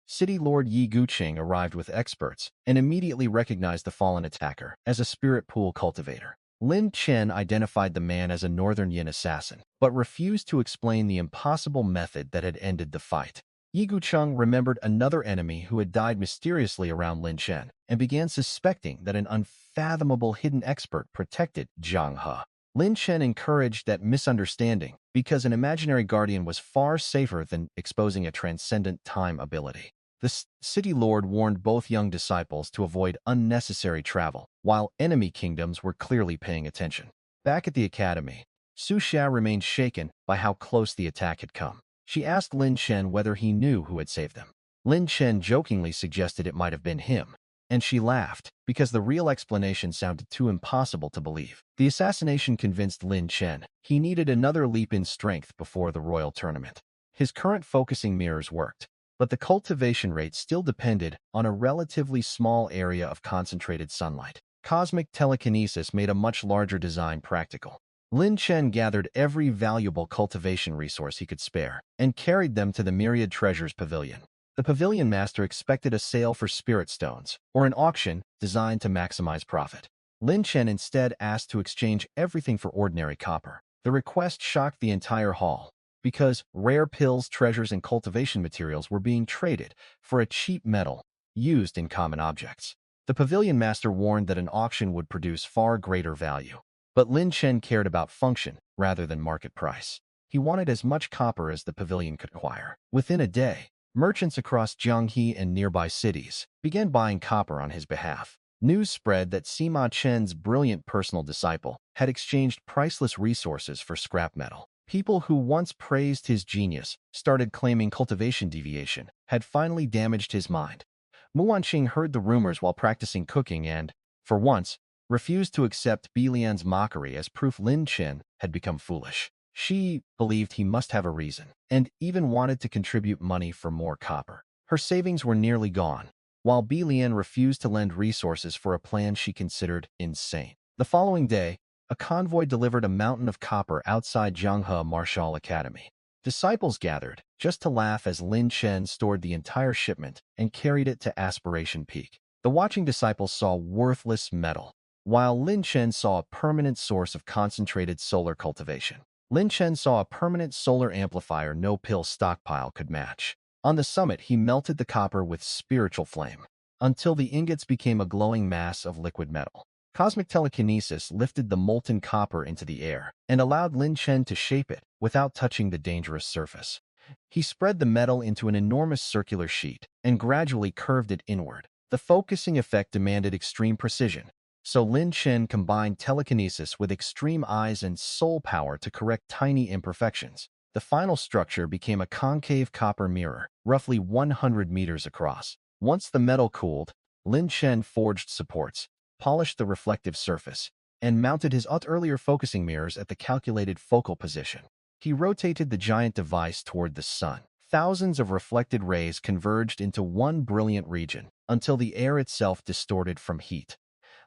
City Lord Yi Guqing arrived with experts and immediately recognized the fallen attacker as a spirit pool cultivator. Lin Chen identified the man as a Northern Yin assassin, but refused to explain the impossible method that had ended the fight. Yi Guqing remembered another enemy who had died mysteriously around Lin Chen and began suspecting that an unfathomable hidden expert protected Zhang He. Lin Chen encouraged that misunderstanding because an imaginary guardian was far safer than exposing a transcendent time ability. The city lord warned both young disciples to avoid unnecessary travel, while enemy kingdoms were clearly paying attention. Back at the academy, Su Xia remained shaken by how close the attack had come. She asked Lin Chen whether he knew who had saved them. Lin Chen jokingly suggested it might have been him, and she laughed because the real explanation sounded too impossible to believe. The assassination convinced Lin Chen he needed another leap in strength before the royal tournament. His current focusing mirrors worked, but the cultivation rate still depended on a relatively small area of concentrated sunlight. Cosmic telekinesis made a much larger design practical. Lin Chen gathered every valuable cultivation resource he could spare and carried them to the Myriad Treasures Pavilion. The pavilion master expected a sale for spirit stones or an auction designed to maximize profit. Lin Chen instead asked to exchange everything for ordinary copper. The request shocked the entire hall because rare pills, treasures, and cultivation materials were being traded for a cheap metal used in common objects. The pavilion master warned that an auction would produce far greater value. But Lin Chen cared about function rather than market price. He wanted as much copper as the pavilion could acquire. Within a day, merchants across Jianghe and nearby cities began buying copper on his behalf. News spread that Sima Chen's brilliant personal disciple had exchanged priceless resources for scrap metal. People who once praised his genius started claiming cultivation deviation had finally damaged his mind. Mu Wanqing heard the rumors while practicing cooking and, for once, refused to accept Bilian's mockery as proof Lin Chen had become foolish. She believed he must have a reason, and even wanted to contribute money for more copper. Her savings were nearly gone, while Bilian refused to lend resources for a plan she considered insane. The following day, a convoy delivered a mountain of copper outside Zhanghe Martial Academy. Disciples gathered just to laugh as Lin Chen stored the entire shipment and carried it to Aspiration Peak. The watching disciples saw worthless metal, while Lin Chen saw a permanent source of concentrated solar cultivation. Lin Chen saw a permanent solar amplifier no pill stockpile could match. On the summit, he melted the copper with spiritual flame until the ingots became a glowing mass of liquid metal. Cosmic telekinesis lifted the molten copper into the air and allowed Lin Chen to shape it without touching the dangerous surface. He spread the metal into an enormous circular sheet and gradually curved it inward. The focusing effect demanded extreme precision, so Lin Chen combined telekinesis with extreme eyes and soul power to correct tiny imperfections. The final structure became a concave copper mirror, roughly 100 meters across. Once the metal cooled, Lin Chen forged supports, polished the reflective surface, and mounted his earlier focusing mirrors at the calculated focal position. He rotated the giant device toward the sun. Thousands of reflected rays converged into one brilliant region until the air itself distorted from heat.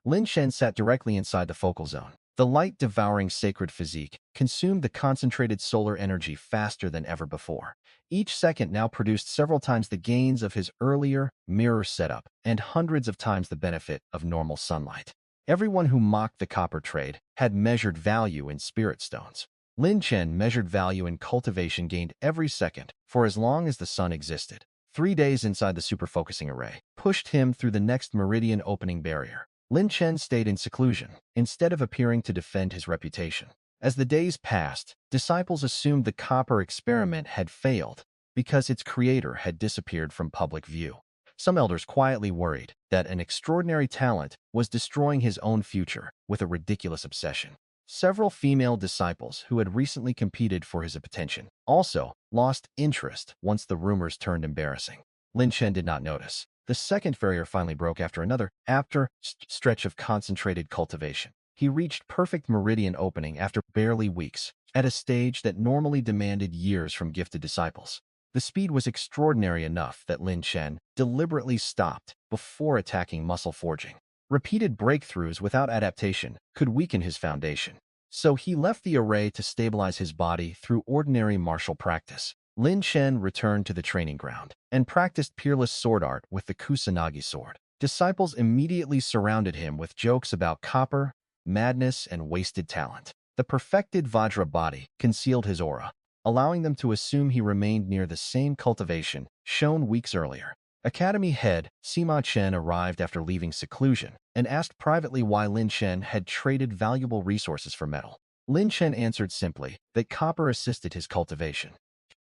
Lin Chen sat directly inside the focal zone. The Light Devouring Sacred Physique consumed the concentrated solar energy faster than ever before. Each second now produced several times the gains of his earlier mirror setup and hundreds of times the benefit of normal sunlight. Everyone who mocked the copper trade had measured value in spirit stones. Lin Chen measured value in cultivation gained every second for as long as the sun existed. 3 days inside the superfocusing array pushed him through the next meridian opening barrier. Lin Chen stayed in seclusion, instead of appearing to defend his reputation. As the days passed, disciples assumed the copper experiment had failed because its creator had disappeared from public view. Some elders quietly worried that an extraordinary talent was destroying his own future with a ridiculous obsession. Several female disciples who had recently competed for his attention also lost interest once the rumors turned embarrassing. Lin Chen did not notice. The second barrier finally broke after another stretch of concentrated cultivation. He reached perfect meridian opening after barely weeks, at a stage that normally demanded years from gifted disciples. The speed was extraordinary enough that Lin Chen deliberately stopped before attacking muscle forging. Repeated breakthroughs without adaptation could weaken his foundation, so he left the array to stabilize his body through ordinary martial practice. Lin Chen returned to the training ground and practiced peerless sword art with the Kusanagi sword. Disciples immediately surrounded him with jokes about copper, madness, and wasted talent. The perfected Vajra body concealed his aura, allowing them to assume he remained near the same cultivation shown weeks earlier. Academy head Sima Chen arrived after leaving seclusion and asked privately why Lin Chen had traded valuable resources for metal. Lin Chen answered simply that copper assisted his cultivation.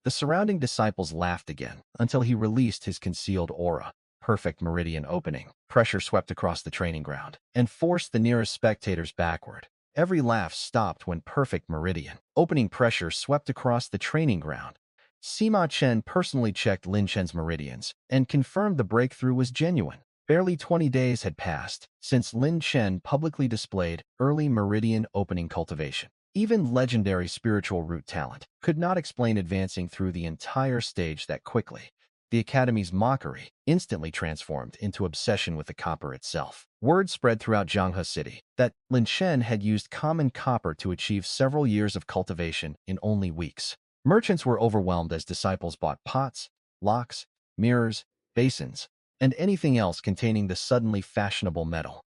The surrounding disciples laughed again until he released his concealed aura. Perfect meridian opening. Pressure swept across the training ground and forced the nearest spectators backward. Every laugh stopped when perfect meridian opening pressure swept across the training ground. Sima Chen personally checked Lin Chen's meridians and confirmed the breakthrough was genuine. Barely 20 days had passed since Lin Chen publicly displayed early meridian opening cultivation. Even legendary spiritual root talent could not explain advancing through the entire stage that quickly. The Academy's mockery instantly transformed into obsession with the copper itself. Word spread throughout Jianghe City that Lin Chen had used common copper to achieve several years of cultivation in only weeks. Merchants were overwhelmed as disciples bought pots, locks, mirrors, basins, and anything else containing the suddenly fashionable metal.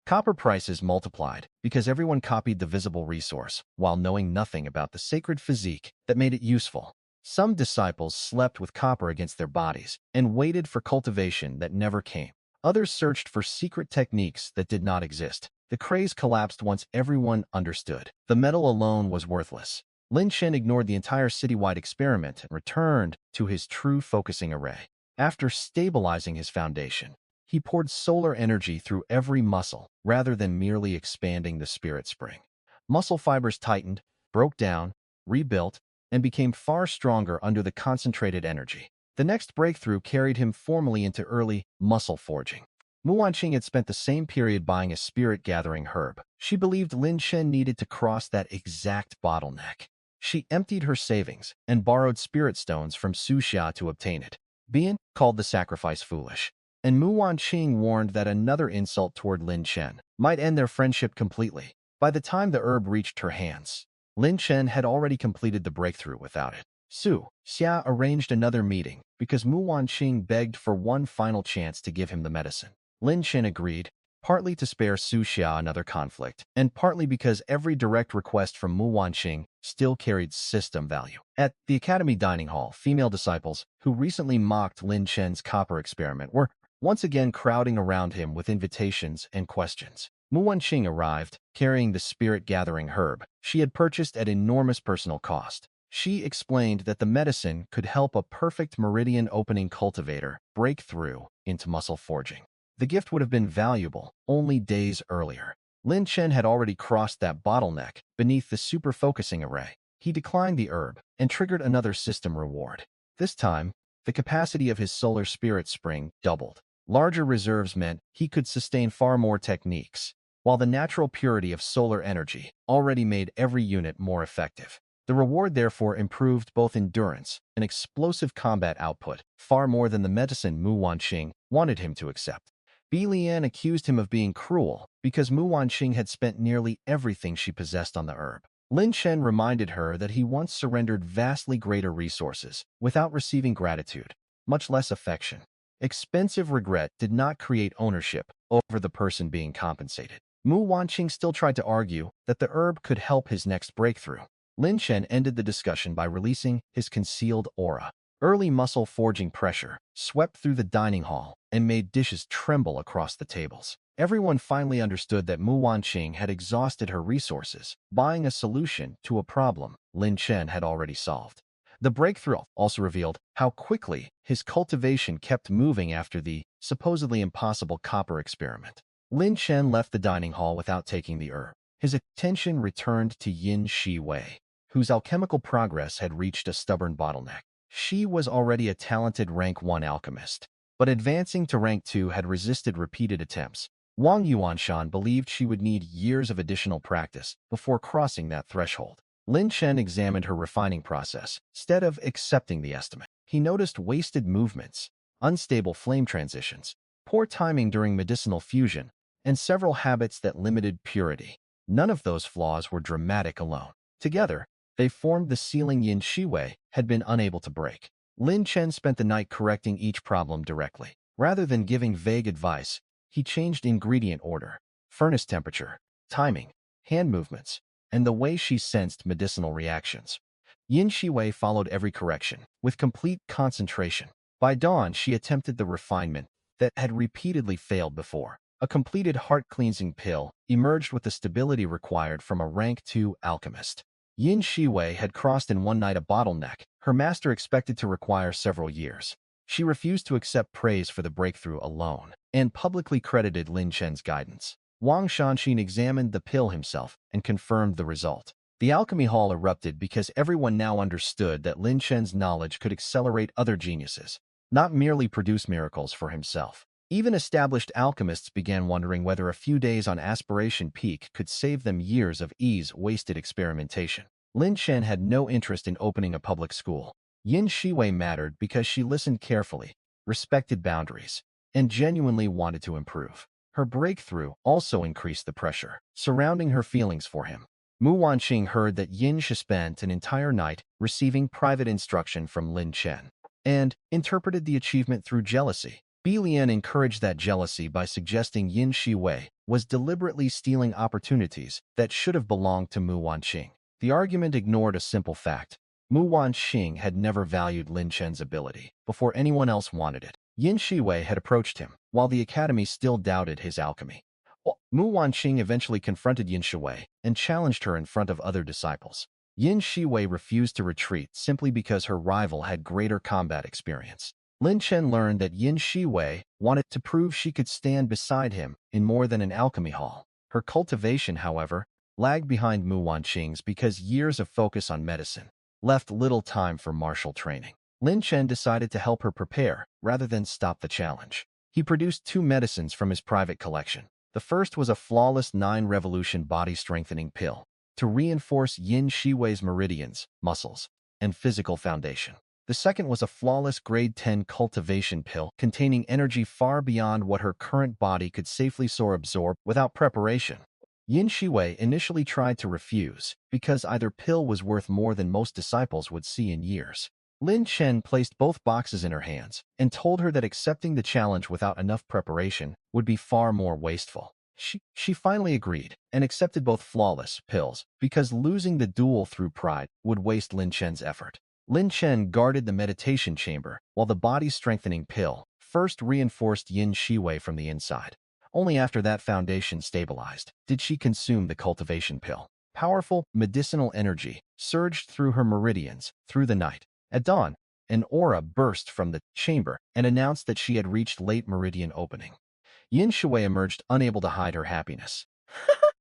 Copper prices multiplied because everyone copied the visible resource while knowing nothing about the sacred physique that made it useful. Some disciples slept with copper against their bodies and waited for cultivation that never came. Others searched for secret techniques that did not exist. The craze collapsed once everyone understood the metal alone was worthless. Lin Chen ignored the entire citywide experiment and returned to his true focusing array. After stabilizing his foundation, he poured solar energy through every muscle rather than merely expanding the spirit spring. Muscle fibers tightened, broke down, rebuilt, and became far stronger under the concentrated energy. The next breakthrough carried him formally into early muscle forging. Mu Wanqing had spent the same period buying a spirit-gathering herb. She believed Lin Chen needed to cross that exact bottleneck. She emptied her savings and borrowed spirit stones from Su Xia to obtain it. Bian called the sacrifice foolish, and Mu Wanqing warned that another insult toward Lin Chen might end their friendship completely. By the time the herb reached her hands, Lin Chen had already completed the breakthrough without it. Su Xia arranged another meeting because Mu Wanqing begged for one final chance to give him the medicine. Lin Chen agreed, partly to spare Su Xia another conflict, and partly because every direct request from Mu Wanqing still carried system value. At the Academy dining hall, female disciples, who recently mocked Lin Chen's copper experiment, were once again crowding around him with invitations and questions. Mu Wanqing arrived, carrying the spirit-gathering herb she had purchased at enormous personal cost. She explained that the medicine could help a perfect meridian-opening cultivator break through into muscle forging. The gift would have been valuable only days earlier. Lin Chen had already crossed that bottleneck beneath the super-focusing array. He declined the herb and triggered another system reward. This time, the capacity of his solar spirit spring doubled. Larger reserves meant he could sustain far more techniques, while the natural purity of solar energy already made every unit more effective. The reward therefore improved both endurance and explosive combat output, far more than the medicine Mu Wanqing wanted him to accept. Lian accused him of being cruel because Mu Wanqing had spent nearly everything she possessed on the herb. Lin Chen reminded her that he once surrendered vastly greater resources without receiving gratitude, much less affection. Expensive regret did not create ownership over the person being compensated. Mu Wanqing still tried to argue that the herb could help his next breakthrough. Lin Chen ended the discussion by releasing his concealed aura. Early muscle forging pressure swept through the dining hall and made dishes tremble across the tables. Everyone finally understood that Mu Wanqing had exhausted her resources, buying a solution to a problem Lin Chen had already solved. The breakthrough also revealed how quickly his cultivation kept moving after the supposedly impossible copper experiment. Lin Chen left the dining hall without taking the herb. His attention returned to Yin Shiwei, whose alchemical progress had reached a stubborn bottleneck. She was already a talented rank 1 alchemist, but advancing to rank 2 had resisted repeated attempts. Wang Yuanshan believed she would need years of additional practice before crossing that threshold. Lin Chen examined her refining process, instead of accepting the estimate. He noticed wasted movements, unstable flame transitions, poor timing during medicinal fusion, and several habits that limited purity. None of those flaws were dramatic alone. Together, they formed the ceiling Yin Shiwei had been unable to break. Lin Chen spent the night correcting each problem directly. Rather than giving vague advice, he changed ingredient order, furnace temperature, timing, hand movements, and the way she sensed medicinal reactions. Yin Shiwei followed every correction, with complete concentration. By dawn, she attempted the refinement that had repeatedly failed before. A completed heart-cleansing pill emerged with the stability required from a rank 2 alchemist. Yin Shiwei had crossed in one night a bottleneck her master expected to require several years. She refused to accept praise for the breakthrough alone, and publicly credited Lin Chen's guidance. Wang Shanxin examined the pill himself and confirmed the result. The alchemy hall erupted because everyone now understood that Lin Chen's knowledge could accelerate other geniuses, not merely produce miracles for himself. Even established alchemists began wondering whether a few days on aspiration peak could save them years of wasted experimentation. Lin Chen had no interest in opening a public school. Yin Shiwei mattered because she listened carefully, respected boundaries, and genuinely wanted to improve. Her breakthrough also increased the pressure surrounding her feelings for him. Mu Wanqing heard that Yin Shi spent an entire night receiving private instruction from Lin Chen, and interpreted the achievement through jealousy. Lian encouraged that jealousy by suggesting Yin Shiwei was deliberately stealing opportunities that should have belonged to Mu Wanqing. The argument ignored a simple fact. Mu Wanqing had never valued Lin Chen's ability before anyone else wanted it. Yin Shiwei had approached him, while the academy still doubted his alchemy. Mu Wanqing eventually confronted Yin Shiwei and challenged her in front of other disciples. Yin Shiwei refused to retreat simply because her rival had greater combat experience. Lin Chen learned that Yin Shiwei wanted to prove she could stand beside him in more than an alchemy hall. Her cultivation, however, lagged behind Mu Wanqing's because years of focus on medicine left little time for martial training. Lin Chen decided to help her prepare rather than stop the challenge. He produced 2 medicines from his private collection. The first was a flawless 9-revolution body-strengthening pill to reinforce Yin Shiwei's meridians, muscles, and physical foundation. The second was a flawless grade 10 cultivation pill containing energy far beyond what her current body could safely absorb without preparation. Yin Shiwei initially tried to refuse because either pill was worth more than most disciples would see in years. Lin Chen placed both boxes in her hands and told her that accepting the challenge without enough preparation would be far more wasteful. She finally agreed and accepted both flawless pills because losing the duel through pride would waste Lin Chen's effort. Lin Chen guarded the meditation chamber while the body-strengthening pill first reinforced Yin Shiwei from the inside. Only after that foundation stabilized did she consume the cultivation pill. Powerful medicinal energy surged through her meridians through the night. At dawn, an aura burst from the chamber and announced that she had reached late meridian opening. Yin Shui emerged unable to hide her happiness.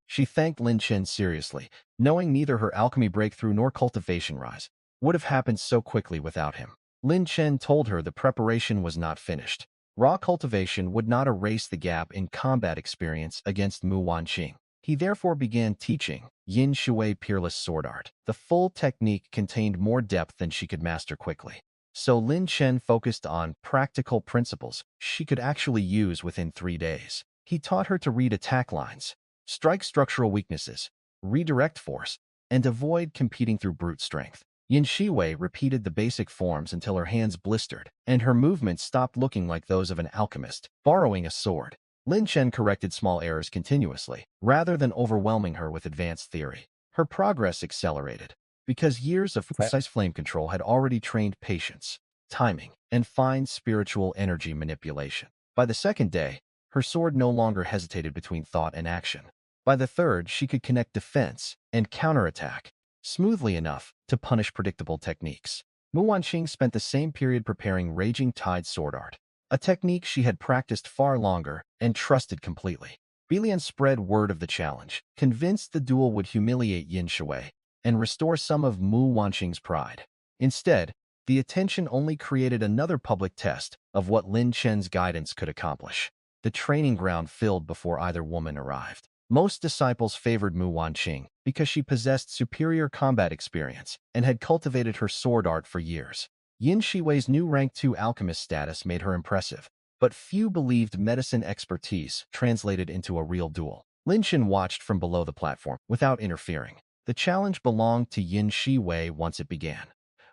She thanked Lin Chen seriously, knowing neither her alchemy breakthrough nor cultivation rise would have happened so quickly without him. Lin Chen told her the preparation was not finished. Raw cultivation would not erase the gap in combat experience against Mu Wanqing. He therefore began teaching Yin Shui Peerless Sword Art. The full technique contained more depth than she could master quickly. So Lin Chen focused on practical principles she could actually use within 3 days. He taught her to read attack lines, strike structural weaknesses, redirect force, and avoid competing through brute strength. Yin Shiwei repeated the basic forms until her hands blistered, and her movements stopped looking like those of an alchemist borrowing a sword. Lin Chen corrected small errors continuously, rather than overwhelming her with advanced theory. Her progress accelerated, because years of precise flame control had already trained patience, timing, and fine spiritual energy manipulation. By the second day, her sword no longer hesitated between thought and action. By the third, she could connect defense and counterattack smoothly enough to punish predictable techniques. Mu Wanqing spent the same period preparing Raging Tide sword art, a technique she had practiced far longer and trusted completely. Bilian spread word of the challenge, convinced the duel would humiliate Yin Shui and restore some of Mu Wanqing's pride. Instead, the attention only created another public test of what Lin Chen's guidance could accomplish. The training ground filled before either woman arrived. Most disciples favored Mu Wanqing because she possessed superior combat experience and had cultivated her sword art for years. Yin Shiwei's new rank 2 alchemist status made her impressive, but few believed medicine expertise translated into a real duel. Lin Chen watched from below the platform without interfering. The challenge belonged to Yin Shiwei once it began.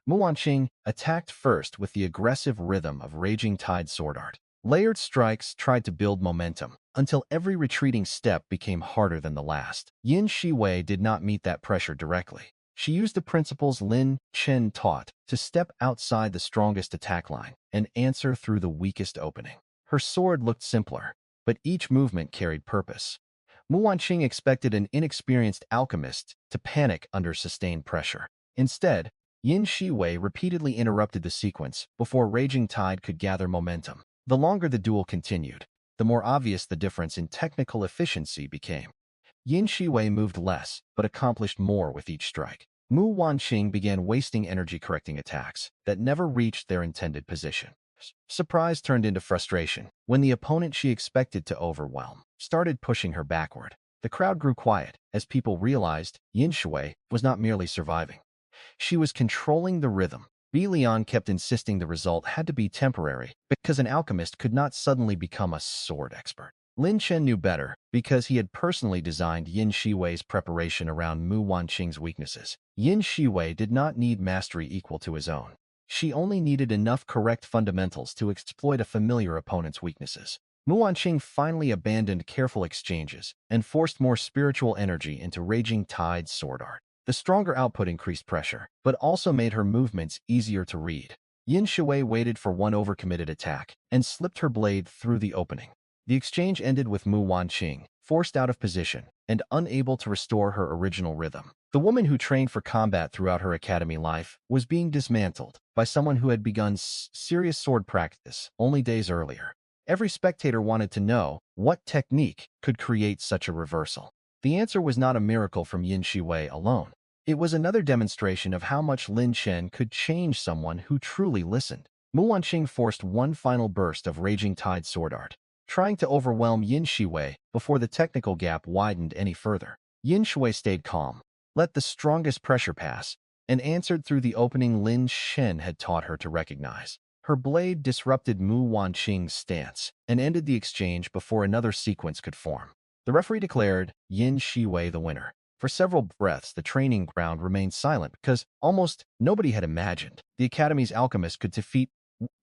Mu Wanqing attacked first with the aggressive rhythm of Raging Tide sword art. Layered strikes tried to build momentum until every retreating step became harder than the last. Yin Shiwei did not meet that pressure directly. She used the principles Lin Chen taught to step outside the strongest attack line and answer through the weakest opening. Her sword looked simpler, but each movement carried purpose. Mu Wanqing expected an inexperienced alchemist to panic under sustained pressure. Instead, Yin Shiwei repeatedly interrupted the sequence before Raging Tide could gather momentum. The longer the duel continued, the more obvious the difference in technical efficiency became. Yin Shiwei moved less, but accomplished more with each strike. Mu Wanqing began wasting energy correcting attacks that never reached their intended position. Surprise turned into frustration when the opponent she expected to overwhelm started pushing her backward. The crowd grew quiet as people realized Yin Shui was not merely surviving. She was controlling the rhythm. Bilian kept insisting the result had to be temporary because an alchemist could not suddenly become a sword expert. Lin Chen knew better because he had personally designed Yin Shiwei's preparation around Mu Wanqing's weaknesses. Yin Shiwei did not need mastery equal to his own. She only needed enough correct fundamentals to exploit a familiar opponent's weaknesses. Mu Wanqing finally abandoned careful exchanges and forced more spiritual energy into Raging Tide's sword art. The stronger output increased pressure, but also made her movements easier to read. Yin Shui waited for one overcommitted attack and slipped her blade through the opening. The exchange ended with Mu Wanqing forced out of position and unable to restore her original rhythm. The woman who trained for combat throughout her academy life was being dismantled by someone who had begun serious sword practice only days earlier. Every spectator wanted to know what technique could create such a reversal. The answer was not a miracle from Yin Shiwei alone. It was another demonstration of how much Lin Chen could change someone who truly listened. Mu Wanqing forced one final burst of Raging Tide sword art, trying to overwhelm Yin Shiwei before the technical gap widened any further. Yin Shui stayed calm, let the strongest pressure pass, and answered through the opening Lin Chen had taught her to recognize. Her blade disrupted Mu Wanqing's stance and ended the exchange before another sequence could form. The referee declared Yin Shiwei the winner. For several breaths, the training ground remained silent because almost nobody had imagined the Academy's alchemist could defeat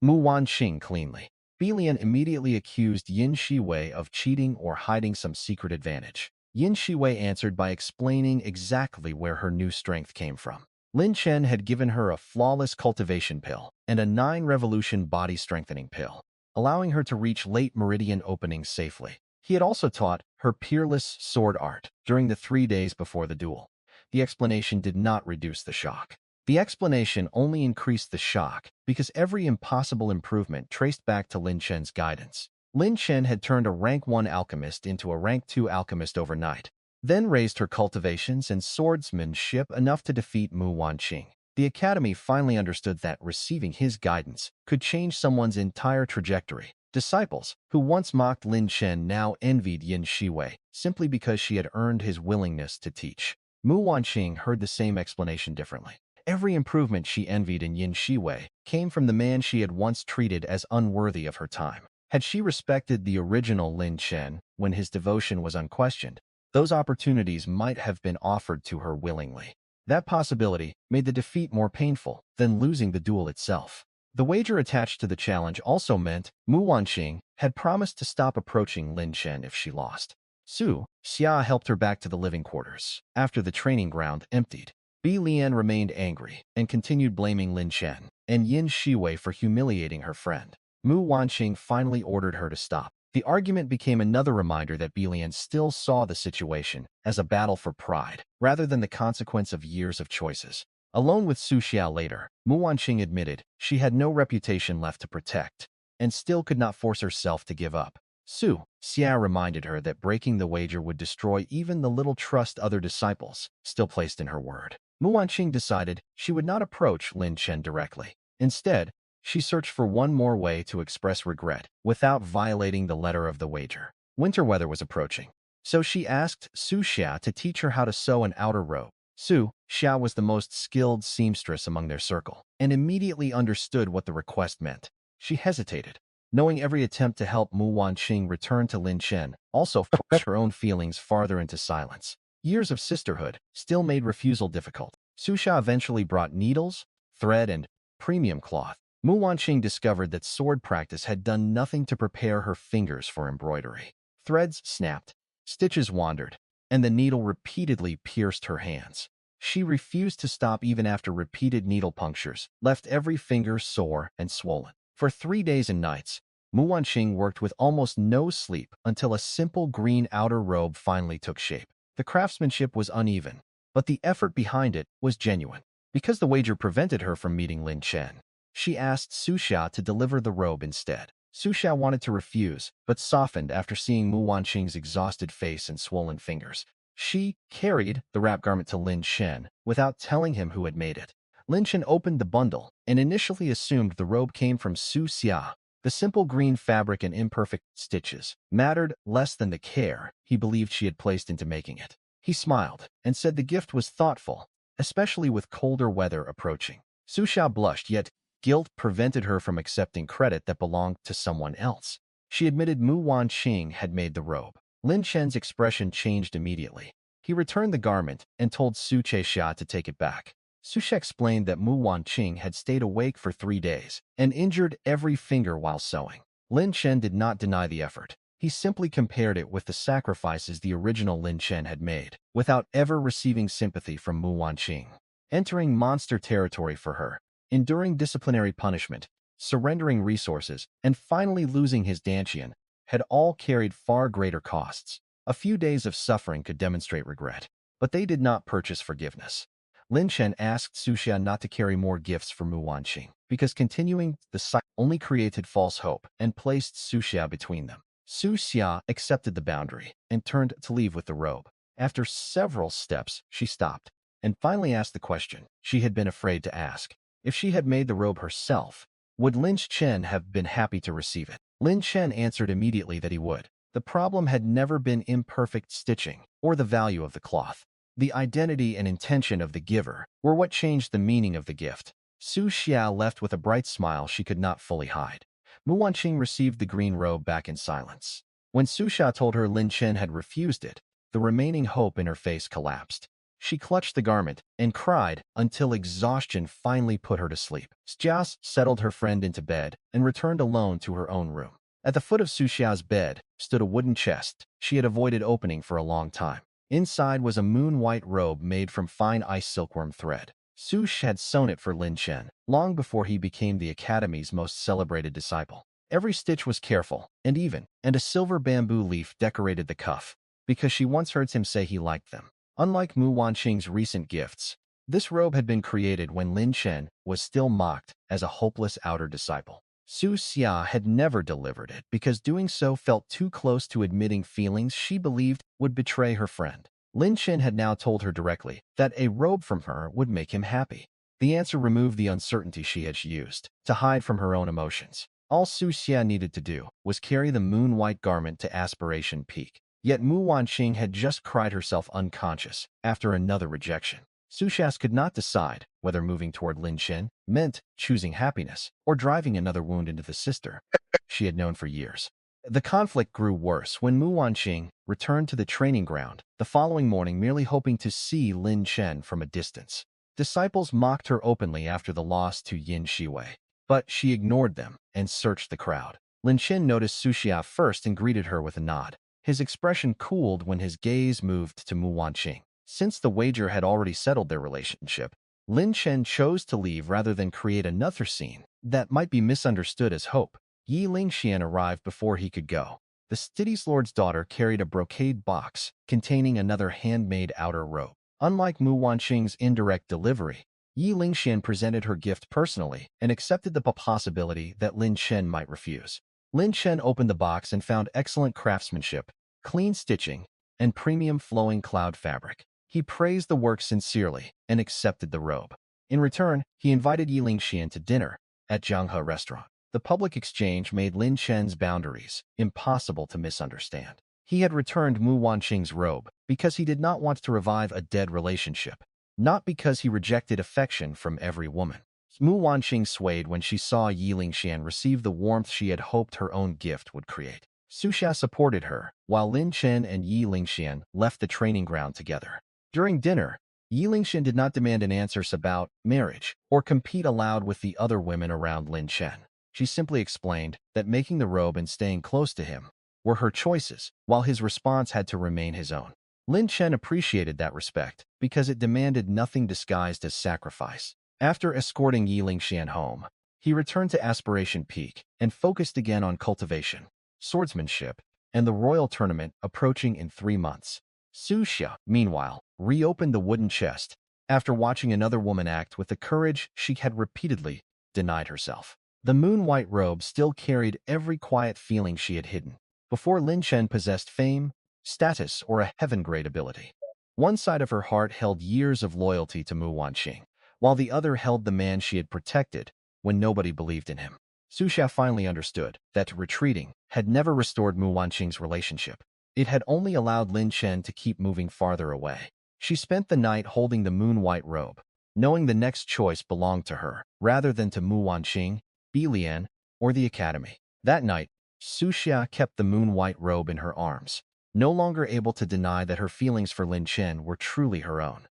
Mu Wanqing cleanly. Bilian immediately accused Yin Shiwei of cheating or hiding some secret advantage. Yin Shiwei answered by explaining exactly where her new strength came from. Lin Chen had given her a flawless cultivation pill and a 9-revolution body strengthening pill, allowing her to reach late meridian openings safely. He had also taught her peerless sword art during the 3 days before the duel. The explanation did not reduce the shock. The explanation only increased the shock because every impossible improvement traced back to Lin Chen's guidance. Lin Chen had turned a rank 1 alchemist into a rank 2 alchemist overnight, then raised her cultivations and swordsmanship enough to defeat Mu Wanqing. The Academy finally understood that receiving his guidance could change someone's entire trajectory. Disciples, who once mocked Lin Chen, now envied Yin Shiwei simply because she had earned his willingness to teach. Mu Wanqing heard the same explanation differently. Every improvement she envied in Yin Shiwei came from the man she had once treated as unworthy of her time. Had she respected the original Lin Chen when his devotion was unquestioned, those opportunities might have been offered to her willingly. That possibility made the defeat more painful than losing the duel itself. The wager attached to the challenge also meant Mu Wanqing had promised to stop approaching Lin Chen if she lost. Su Xia helped her back to the living quarters after the training ground emptied. Bi Lian remained angry and continued blaming Lin Chen and Yin Shiwei for humiliating her friend. Mu Wanqing finally ordered her to stop. The argument became another reminder that Bilian still saw the situation as a battle for pride, rather than the consequence of years of choices. Alone with Su Xiao later, Mu Wanqing admitted she had no reputation left to protect, and still could not force herself to give up. Su Xiao reminded her that breaking the wager would destroy even the little trust other disciples still placed in her word. Mu Wanqing decided she would not approach Lin Chen directly. Instead, she searched for one more way to express regret without violating the letter of the wager. Winter weather was approaching, so she asked Su Xia to teach her how to sew an outer robe. Su Xia was the most skilled seamstress among their circle and immediately understood what the request meant. She hesitated, knowing every attempt to help Mu Wanqing return to Lin Chen also pushed her own feelings farther into silence. Years of sisterhood still made refusal difficult. Su Xia eventually brought needles, thread, and premium cloth. Mu Wanqing discovered that sword practice had done nothing to prepare her fingers for embroidery. Threads snapped, stitches wandered, and the needle repeatedly pierced her hands. She refused to stop even after repeated needle punctures left every finger sore and swollen. For 3 days and nights, Mu Wanqing worked with almost no sleep until a simple green outer robe finally took shape. The craftsmanship was uneven, but the effort behind it was genuine. Because the wager prevented her from meeting Lin Chen, she asked Su Xia to deliver the robe instead. Su Xia wanted to refuse, but softened after seeing Mu Wanqing's exhausted face and swollen fingers. She carried the wrap garment to Lin Chen without telling him who had made it. Lin Chen opened the bundle and initially assumed the robe came from Su Xia. The simple green fabric and imperfect stitches mattered less than the care he believed she had placed into making it. He smiled and said the gift was thoughtful, especially with colder weather approaching. Su Xia blushed, yet guilt prevented her from accepting credit that belonged to someone else. She admitted Mu Wanqing had made the robe. Lin Chen's expression changed immediately. He returned the garment and told Su Xia to take it back. Su Xia explained that Mu Wanqing had stayed awake for 3 days and injured every finger while sewing. Lin Chen did not deny the effort. He simply compared it with the sacrifices the original Lin Chen had made, without ever receiving sympathy from Mu Wanqing. Entering monster territory for her, enduring disciplinary punishment, surrendering resources, and finally losing his Dantian had all carried far greater costs. A few days of suffering could demonstrate regret, but they did not purchase forgiveness. Lin Chen asked Su Xia not to carry more gifts for Mu Wanqing, because continuing the cycle only created false hope and placed Su Xia between them. Su Xia accepted the boundary and turned to leave with the robe. After several steps, she stopped and finally asked the question she had been afraid to ask. If she had made the robe herself, would Lin Chen have been happy to receive it? Lin Chen answered immediately that he would. The problem had never been imperfect stitching or the value of the cloth. The identity and intention of the giver were what changed the meaning of the gift. Su Xia left with a bright smile she could not fully hide. Mu Wanqing received the green robe back in silence. When Su Xia told her Lin Chen had refused it, the remaining hope in her face collapsed. She clutched the garment and cried until exhaustion finally put her to sleep. Xia settled her friend into bed and returned alone to her own room. At the foot of Su Xia's bed stood a wooden chest she had avoided opening for a long time. Inside was a moon-white robe made from fine ice silkworm thread. Su Xia had sewn it for Lin Chen long before he became the Academy's most celebrated disciple. Every stitch was careful and even, and a silver bamboo leaf decorated the cuff, because she once heard him say he liked them. Unlike Mu Wanqing's recent gifts, this robe had been created when Lin Chen was still mocked as a hopeless outer disciple. Su Xia had never delivered it because doing so felt too close to admitting feelings she believed would betray her friend. Lin Chen had now told her directly that a robe from her would make him happy. The answer removed the uncertainty she had used to hide from her own emotions. All Su Xia needed to do was carry the moon-white garment to Aspiration Peak. Yet Mu Wanqing had just cried herself unconscious after another rejection. Su Xia could not decide whether moving toward Lin Chen meant choosing happiness or driving another wound into the sister she had known for years. The conflict grew worse when Mu Wanqing returned to the training ground the following morning merely hoping to see Lin Chen from a distance. Disciples mocked her openly after the loss to Yin Shiwei, but she ignored them and searched the crowd. Lin Chen noticed Su Xia first and greeted her with a nod. His expression cooled when his gaze moved to Mu Wanqing. Since the wager had already settled their relationship, Lin Chen chose to leave rather than create another scene that might be misunderstood as hope. Yi Lingxian arrived before he could go. The city lord's daughter carried a brocade box containing another handmade outer robe. Unlike Mu Wanqing's indirect delivery, Yi Lingxian presented her gift personally and accepted the possibility that Lin Chen might refuse. Lin Chen opened the box and found excellent craftsmanship, clean stitching, and premium flowing cloud fabric. He praised the work sincerely and accepted the robe. In return, he invited Yi Lingxian to dinner at Jianghe restaurant. The public exchange made Lin Chen's boundaries impossible to misunderstand. He had returned Mu Wanqing's robe because he did not want to revive a dead relationship, not because he rejected affection from every woman. Mu Wanqing swayed when she saw Yi Lingxian receive the warmth she had hoped her own gift would create. Su Xia supported her, while Lin Chen and Yi Lingxian left the training ground together. During dinner, Yi Lingxian did not demand an answer about marriage or compete aloud with the other women around Lin Chen. She simply explained that making the robe and staying close to him were her choices, while his response had to remain his own. Lin Chen appreciated that respect because it demanded nothing disguised as sacrifice. After escorting Yi Lingxian home, he returned to Aspiration Peak and focused again on cultivation, swordsmanship, and the royal tournament approaching in 3 months. Su Xia, meanwhile, reopened the wooden chest after watching another woman act with the courage she had repeatedly denied herself. The moon-white robe still carried every quiet feeling she had hidden. Before Lin Chen possessed fame, status, or a heaven-grade ability. One side of her heart held years of loyalty to Mu Wanqing, while the other held the man she had protected when nobody believed in him. Su Xia finally understood that retreating had never restored Mu Wanqing's relationship. It had only allowed Lin Chen to keep moving farther away. She spent the night holding the moon-white robe, knowing the next choice belonged to her, rather than to Mu Wanqing, Bilian, or the Academy. That night, Su Xia kept the moon-white robe in her arms, no longer able to deny that her feelings for Lin Chen were truly her own.